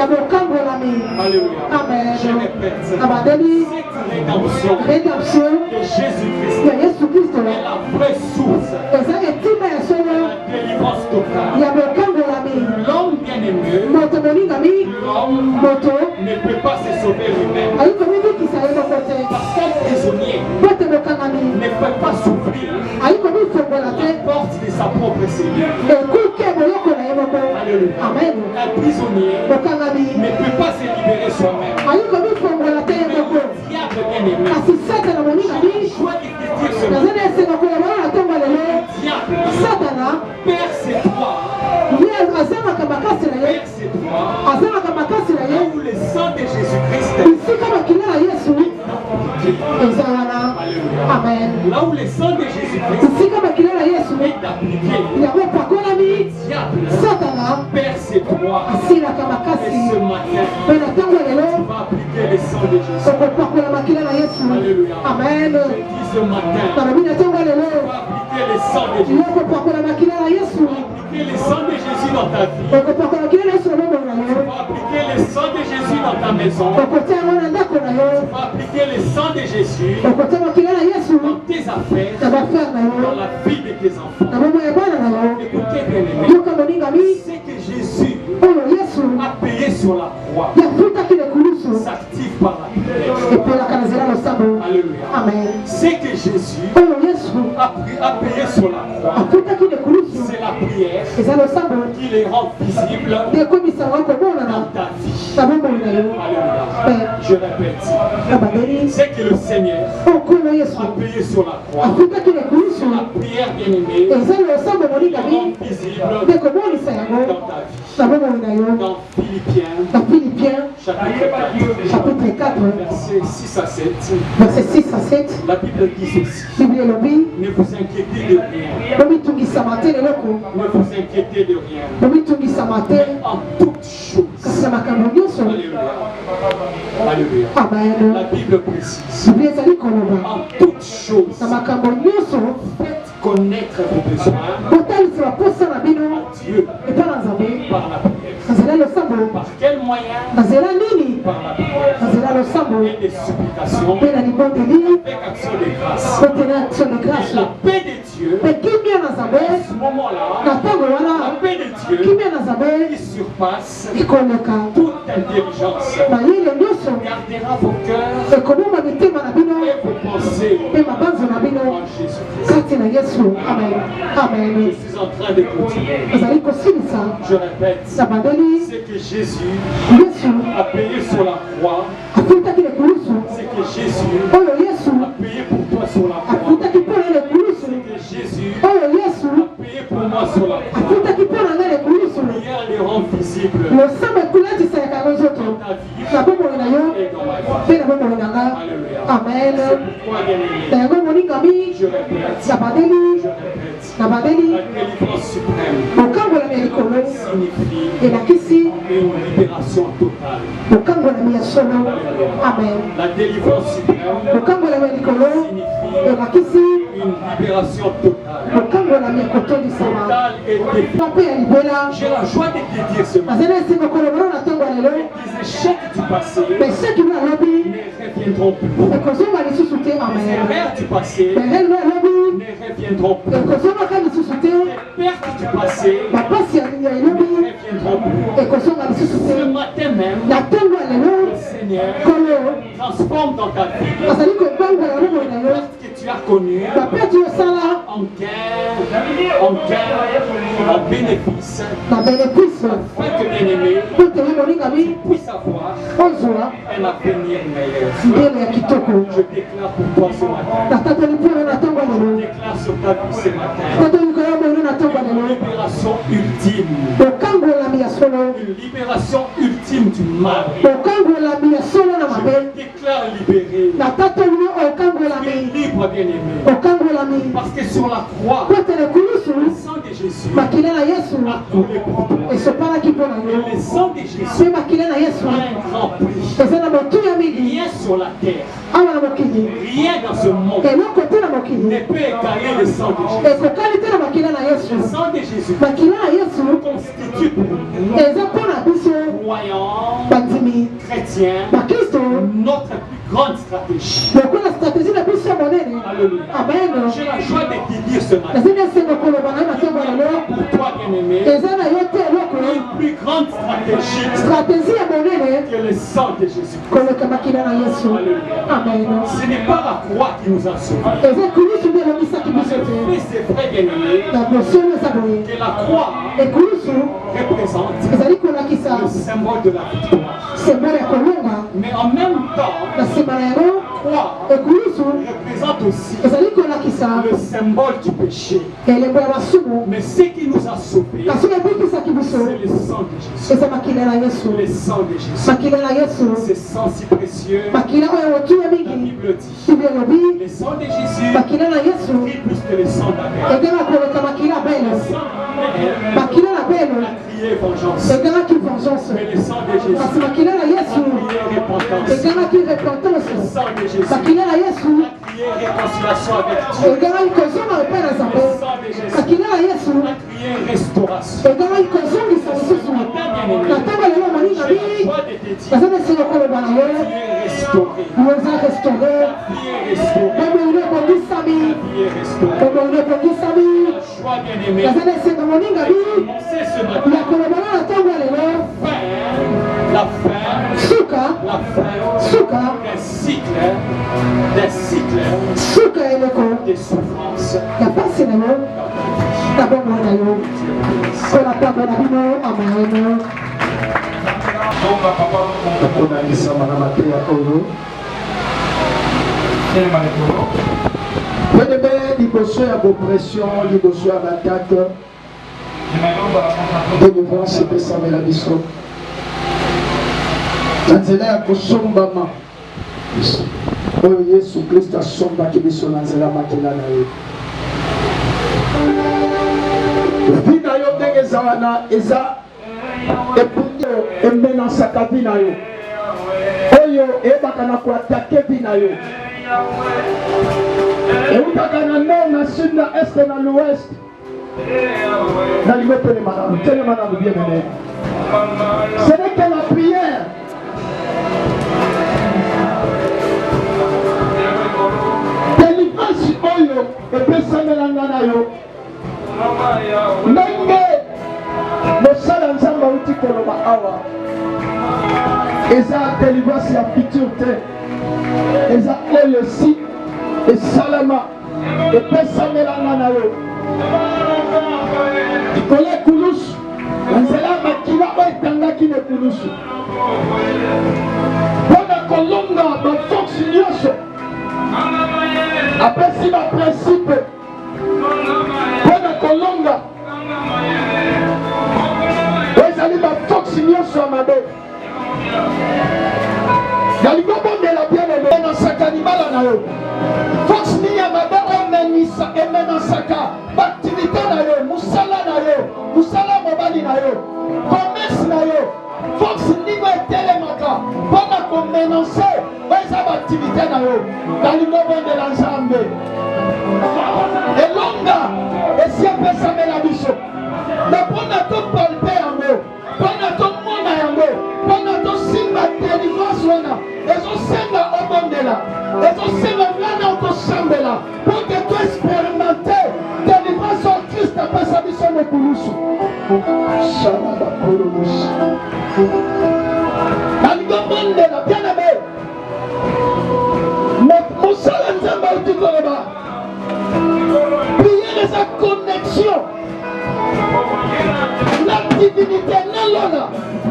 Alléluia. Amen. Je répète, Abadeli. cette rédemption Rédemption de Jésus-Christ ya Yesu Kristo est la vraie source eza etima ya de solo la délivrance totale. ya bokangolami. L'homme bien-aimé, Moto moningami l'homme moto ne peut pas se sauver lui-même. ayiko mibikisa ye moko te Parce qu'un prisonnier po te bokangami ne peut pas s'ouvrir ayiko mifongola la te porte de sa propre cellule. ekuke boyokola ye moko. Alléluia. Amen. Un prisonnier Bokangami ne peut pas se libérer soi-même. ayiko mifongola te ye Mais moko le diable bien-aimé, kasi satana moningami joie de te dire ce matin, naza na esenga koloba na ntongo lelo diable satana perd ses droits, ye azangaka makasi na ye perd ses droits, azangaka makasi na ye là où le sang de Jésus-Christ bisika makila na yesu est appliqué. eza wana. Alléluia. Amen. Là où le sang de Jésus-Christ bisika makila na yesu est appliqué, yango epakolami diable satana perd ses droits. asilaka Et makasi ce matin, mpe na ntango lelo tu vas appliquer le sang de Jésus. okopakola makila na yesu. Alléluia. Amen. Je dis ce matin, nalobi na ntango lelo tu vas appliquer le sang de Jésus. yo okopakola makila na yesu Appliquer le sang de Jésus dans ta vie. okopakola makila na yesu na bomoi na Tu yo vas appliquer le sang de Jésus dans ta maison. okotia yango na ndako na yo Tu vas appliquer le sang de Jésus okotia makila na yesu dans tes affaires, na bafere na dans yo la vie de tes enfants. na bomoi ya bana na yo. Écoutez bien aimé, yoka moningami c'est que Jésus oyo yesu a payé sur la croix yafutaki lekulusu s'active par la prière. epelaka na nzela losambo. Alléluia. Amen. C'est que Jésus oyo yesu a payé sur la croix. afutaki lekulusu C'est la prière eza losambo qui les rend visibles ekomisaka komonana dans ta vie. na bomoi na yo. Alléluia. Je répète, abadeli c'est que le Seigneur okolo yesu a payé sur la croix. afutaki lekulusu La prière bien-aimée eza losambo qui moningami rend visible nde komonisa yango dans ta vie. na bomoi na yo. Dans Philippiens, na Philippiens chapitre 4, chapitre 4 versets 6 à 7, verset 6 à 7 la Bible dit ceci. biblia elobi Ne vous inquiétez de rien. bomitungisama te leloko Ne vous inquiétez de rien. bomitungisama te En toutes choses. kasi na makambo nyonso. Alléluia. Alléluia. Amen. La Bible précise. biblia ezali koloba En toutes choses, na makambo nyonso faites connaître vos besoins botalisa baposa na bino à Dieu epa na nzambe par la prière. na nzela losambo. Par quel moyen? na nzela nini? Par la prière. na nzela losambo Et des supplications mpe na libondeli avec action de grâce. kote na action de Et grâce. la paix de Dieu, mpe kimia na nzambe à ce moment-là, na ntango la wana paix de Dieu kimia na nzambe qui surpasse ekoleka toute intelligence mayele nyonso gardera vos cœurs ekoboma mitema na bino et vos pensées mpe mabanzo na bino en Jésus-Christ. kati na yesu. Amen. Je Amen. suis en train de continuer. ezali kosilisa Je répète, na bandeli c'est que Jésus yesu a payé sur la croix. afutaki lekulusu C'est que Jésus oyo yesu a payé pour toi sur la croix. afutaki mpo na lekulusu C'est que Jésus oyo yesu a payé pour moi sur la croix. afutaki mpo na nga lekulusu Prière les rend visibles losambo ekulatisaka yango nzoto dans ta vie na bomoi na yo et dans ma vie. mpe na bomoi na nga. Alléluia. Amen. C'est pourquoi, bien-aimé, na yango moningami je répète, na bandeli je répète, na bandeli la délivrance suprême mokangolami ya likolo signifie elakisi une libération totale. mokangolami ya solo. Amen. La délivrance suprême mokangolami ya likolo signifie elakisi une libération totale. Totale et définitive. J'ai la joie de te dire ce matin. Les échecs du passé ne reviendront plus. Les erreurs du passé ne reviendront plus. Les pertes du passé ne reviendront plus. Ce matin même, le Seigneur transforme dans ta vie ce que tu as connu en gain, en bénéfice, afin que bien-aimé, tu puisses avoir un avenir meilleur. Je déclare pour toi ce matin. Je déclare sur ta vie ce matin. Une libération ultime. Une libération ultime du mal. Je déclare libéré. Libre, bien-aimé. Parce que sur la croix, le sang de Jésus a coulé pour toi. Et le sang de Jésus a un grand prix. Rien sur la terre, rien dans ce monde ne peut égaler le sang de Jésus. Le sang de Jésus constitue pour nous, croyants, chrétiens, notre plus grande stratégie. Alléluia. J'ai la joie de te dire ce matin. Pour toi, bien-aimé, une plus grande stratégie que le sang de Jésus. Alléluia. Ce n'est pas la croix qui nous a sauvés. Mais c'est vrai, bien-aimé, que la croix représente le symbole de la victoire. Mais en même temps, la croix représente aussi le symbole du péché. Mais ce qui nous a sauvés, c'est le sang de Jésus. Le sang de Jésus. Ce sang si précieux. La Bible dit, le sang de Jésus prie plus que le sang d'Abel. Le sang d'Abel a crié vengeance. Mais le sang de Jésus a crié repentance. Le sang de Jésus a crié réconciliation avec Dieu. Le sang de Jésus a crié restauration. Ce matin, bien-aimé, j'ai la joie de te dire, tu es restauré. La vie est restaurée. La vie est restaurée. La joie, bien-aimé, c'est commencer ce matin. La fin d'un cycle de souffrance. Liboso ya oppression, liboso ya attaque, délivrance epesamela biso na nzela ya kosombama oyo Yesu Kristo asombaki biso na nzela makila na ye. Vi na yo ndenge eza wana eza epundi emenasaka vi na yo oyo eyebaka na koatake vi na yo eutaka na nord, na sud, na est, na l'ouest. Dans le bien aimé. Ce n'est que la prière. Délivrance oyo epesamelanga na yo. Ndenge mosala nzambe auti koloba awa. Eza délivrance ya futur te. Eza oyo si esalama epesamelanga na yo. Ikole kulusu nzela makila oyo etangaki na kulusu mpona kolonga baforce nyonso apesi baprincipe mpona kolonga oyo ezali baforce nyonso ya mabe nalingi obondela bien emenasaka libala na yo force nini ya mabe emenasaka baaktivité na yo mosala na yo mosala mobali na yo commerce na yo force nini etelemaka mpona komenonse oyo eza activité na yo balingo bondela nzambe elonga esi epesamela biso na mpona topalpe yango mpona tomona yango mpona tosimba délivrance wana ezosenga obondela ezosenga ngana okosambela po ke toexpérimente délivrance en Christ apesa biso mokulusu shala bakolobosi balingo bondela bien-aimé mosala nzambe auti koloba prière eza connexion la divinité na lona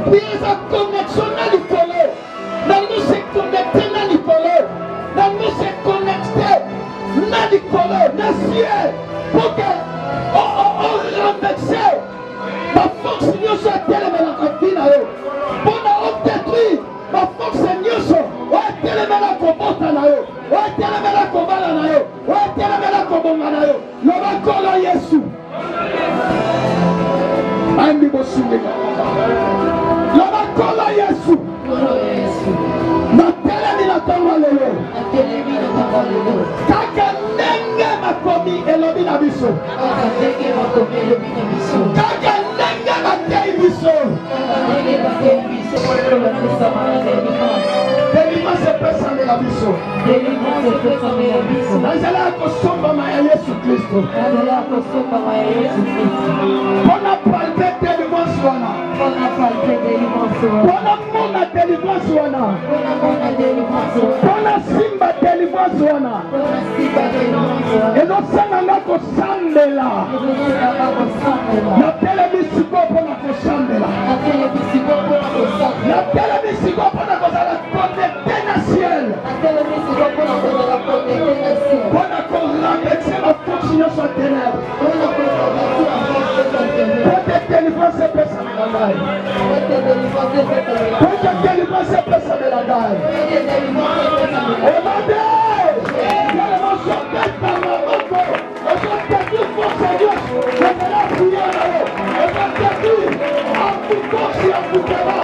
prière eza connexion na likolo nalingo se connecte na likolo nalingo se connecte na likolo na ciel po ke orenverse baforce nyonso etelemelaka vi na yo mpona odétruire baforce nyonso oetelemela kobota na yo oetelemela kobala na yo oetelemela kobonga na yo loba nkolo yesu andi bosungeka loba nkolo yesu natelemi na ntango lelo kaka ndenge makomi elobi na biso kaka ndenge batei biso délivrance epesamela biso nazala ya kosombama ya yesu kristo mpona palpe délivrance wana mpona mona délivrance wana mpona simba délivrance wana ezosanganga kosambela natelemi siko mpona kosambela natelemi siko mpona kozala connecte na ciel mpona koramverse baforce nyonso ya ténèbre pote délivrance epesamela ngai pote délivrance epesamela ngai omade yalemosombeta maboko ozoteki force nyonso ezala priere na yo ozoteki ambukosi ya futema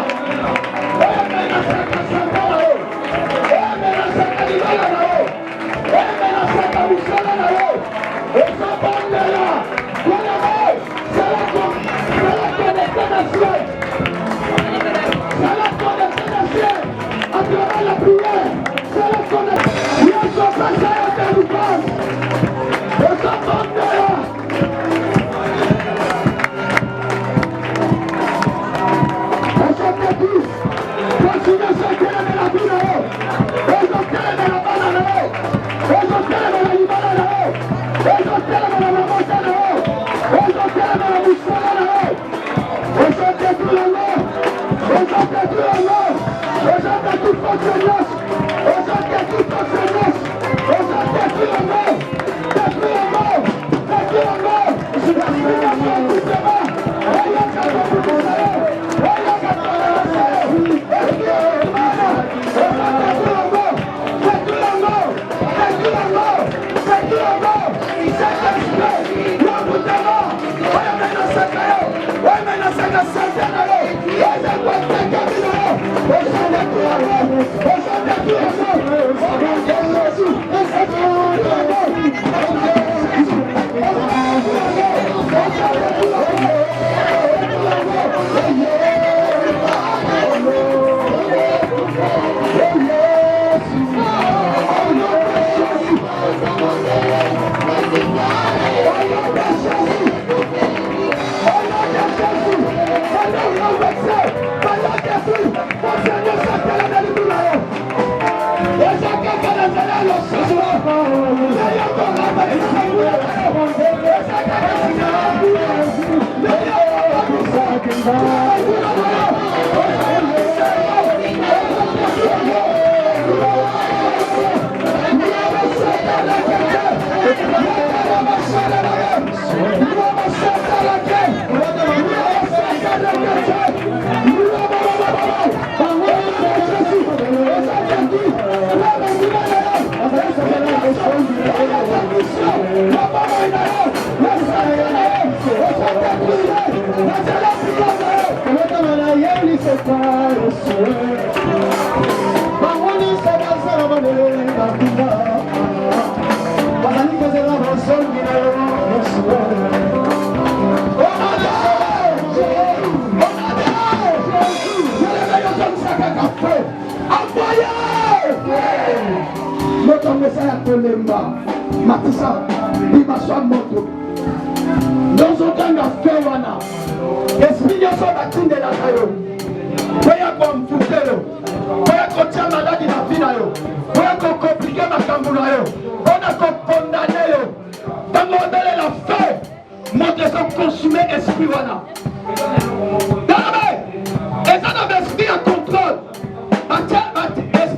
oyemenasaka sanga na yo oyemenasaka libala na yo oyemenasaka misala na yo ezobondela kolemo sala connecte na ciel sala connecte na ciel à travers la prière sala connecte yesu pesa yo délivrance ezobondela Bahuni sabasara Matissa, dimension moto. Dans aucun affaire, wana. Esprit de son bâtiment de la caillou. Voyez comme vous faites. Voyez qu'on tient maladie dans la vie. Voyez qu'on complique ma camboula. On a condamné. Dans mon délai la fin, montrez son consumé esprit, wana. Et ça n'a esprit en contrôle.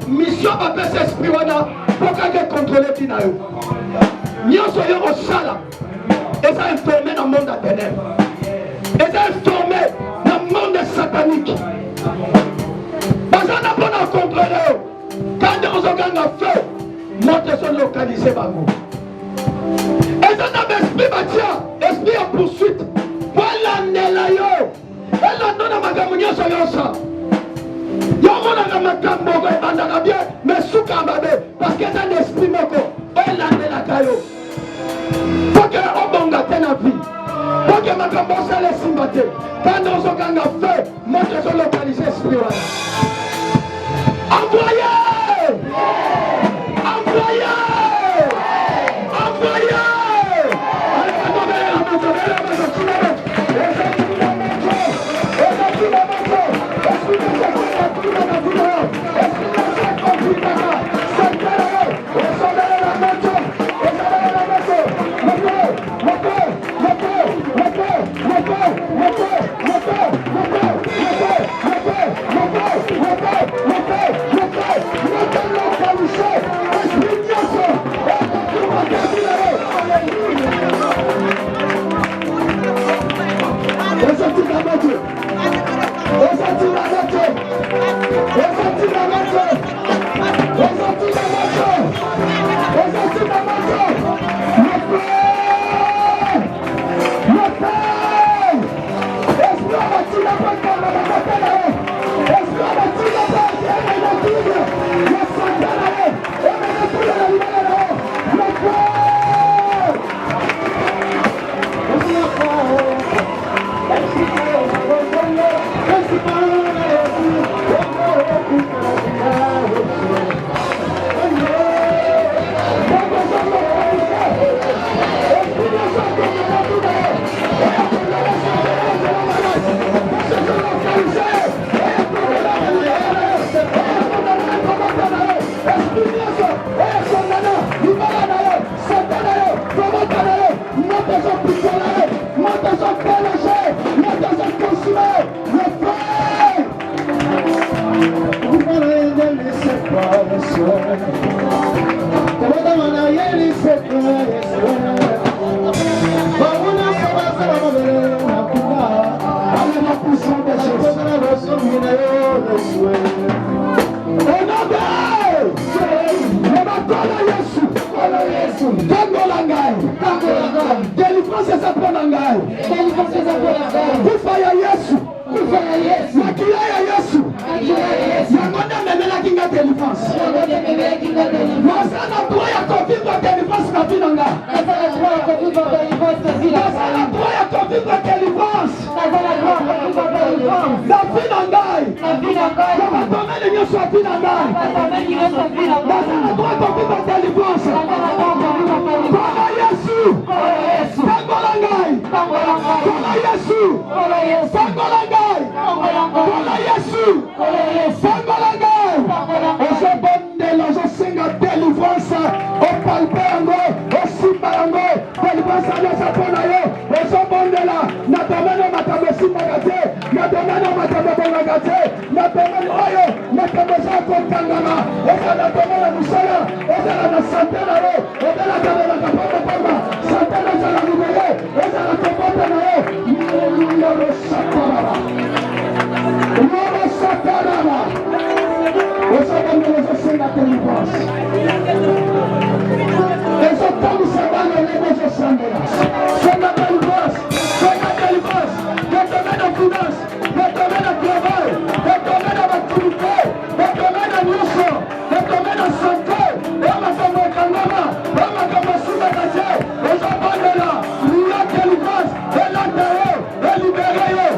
Mission va faire cet esprit wana pour qu'on contrôle Tinayo. Nous sommes au sala. Et ça est formé dans le monde à ténèbres. Et ça est formé dans le monde satanique. Parce qu'on n'a pas de contrôle. Quand on a fait, montrez son localisé. Et ça n'a esprit bâtia, esprit en poursuite. Voilà Nelayo. Et là, nous avons dit ça. Yomona makambo ko bandaka bien mais suka mabe parce que c'est un esprit moko elande la kayo pour que obonga tena vie pour que makambo ça les simbate quand on s'okanga fait montre sur localiser esprit wana envoyez Libérez-le,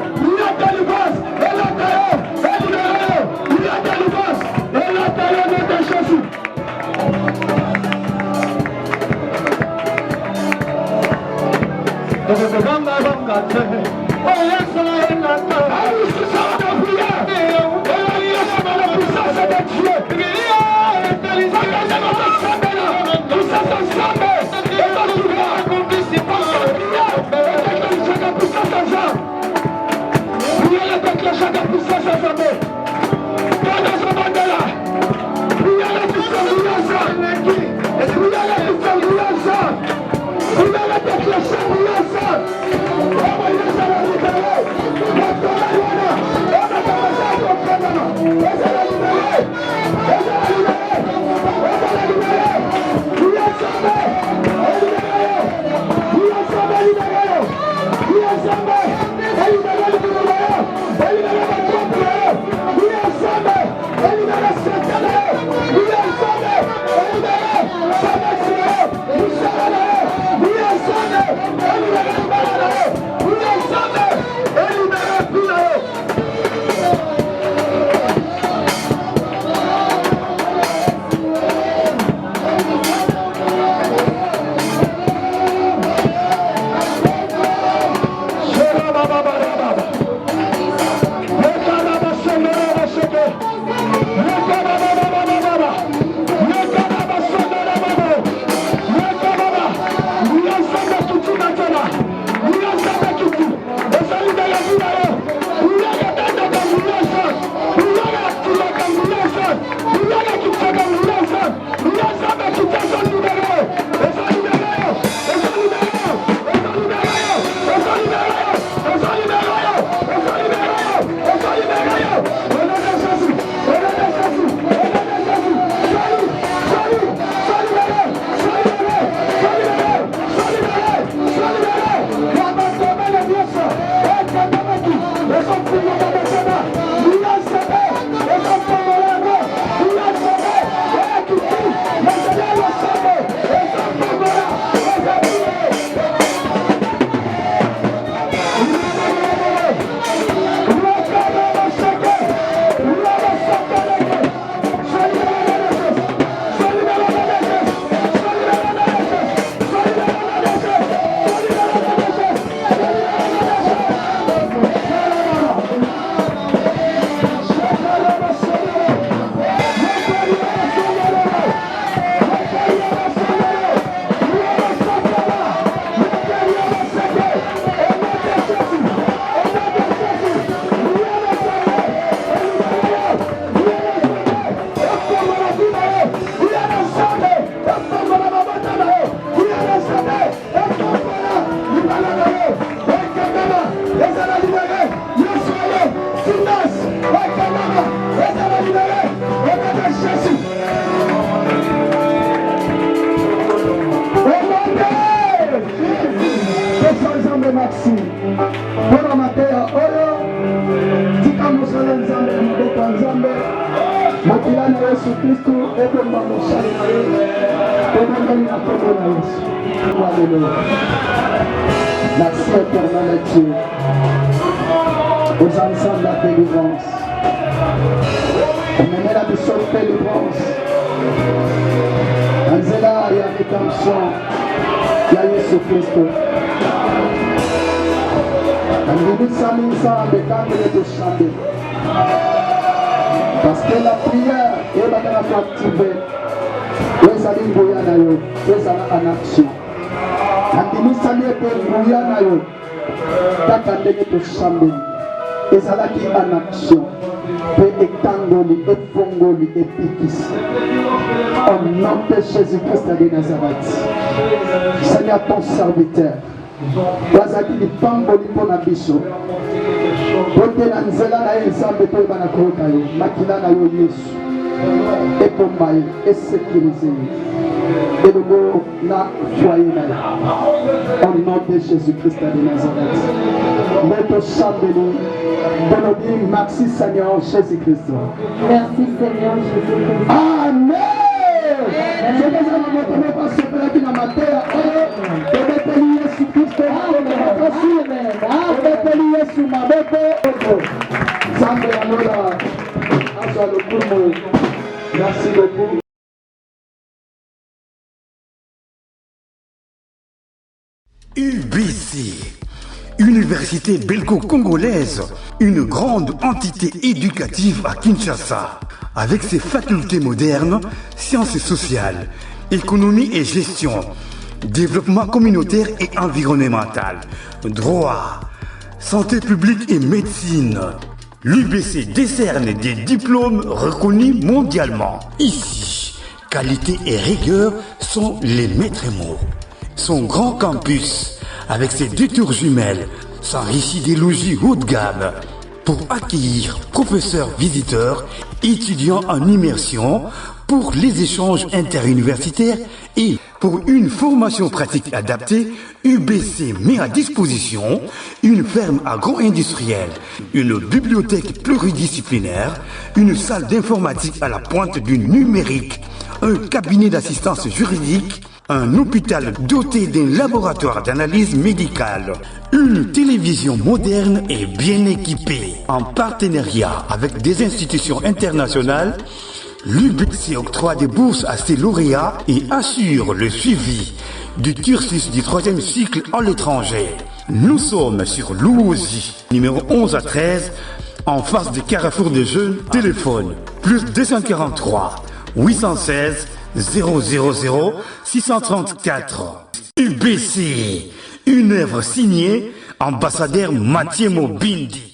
Merci éternel Dieu aux ensembles de la délivrance. Menez la mission de délivrance. Anzela, il y a rédemption. Il y a Jésus Christ. Parce que la prière est maintenant activée. Vous allez vous en action. Andimisali ete nguya na yo kaka ndenge tosambeli ezalaki en action mpe etangoli efongoli epikisi au nom de Jésus-Christ de Nazareth. Seigneur ton serviteur bazalaki lipamboli mpo na biso bote na nzela na ye nzambe toyeba na koyoka yo makila na yo Yesu epomba ye esécurize ye elongo na foyer na ye au nom de Jésus-Christ de Nazareth. Notre chambelli bonodi merci Seigneur Jésus-Christ. Merci Seigneur Jésus-Christ. Amen. Je vais vous montrer parce que là qui n'a ma terre et Jésus-Christ et sur ma bête. Zambé Anola. Merci beaucoup. UBC, Université Université belgo-congolaise, une grande entité éducative à Kinshasa, avec ses facultés modernes, sciences sociales, économie et gestion, développement communautaire et environnemental, droit, santé publique et médecine. L'UBC décerne des diplômes reconnus mondialement. Ici, qualité et rigueur sont les maîtres mots. Son grand campus, avec ses 2 tours jumelles, s'enrichit des logis haut de gamme pour accueillir professeurs visiteurs, étudiants en immersion, pour les échanges interuniversitaires et pour une formation pratique adaptée. UBC met à disposition une ferme agro-industrielle, une bibliothèque pluridisciplinaire, une salle d'informatique à la pointe du numérique, un cabinet d'assistance juridique, un hôpital doté d'un laboratoire d'analyse médicale, une télévision moderne et bien équipée. En partenariat avec des institutions internationales, l'UBC octroie des bourses à ses lauréats et assure le suivi du cursus du 3e cycle à l'étranger. Nous sommes sur Louosi, numéro 11 à 13, en face du Carrefour des Jeunes. Téléphone plus 243 816 000 634. UBC, une œuvre signée ambassadeur Mathieu Mobindi.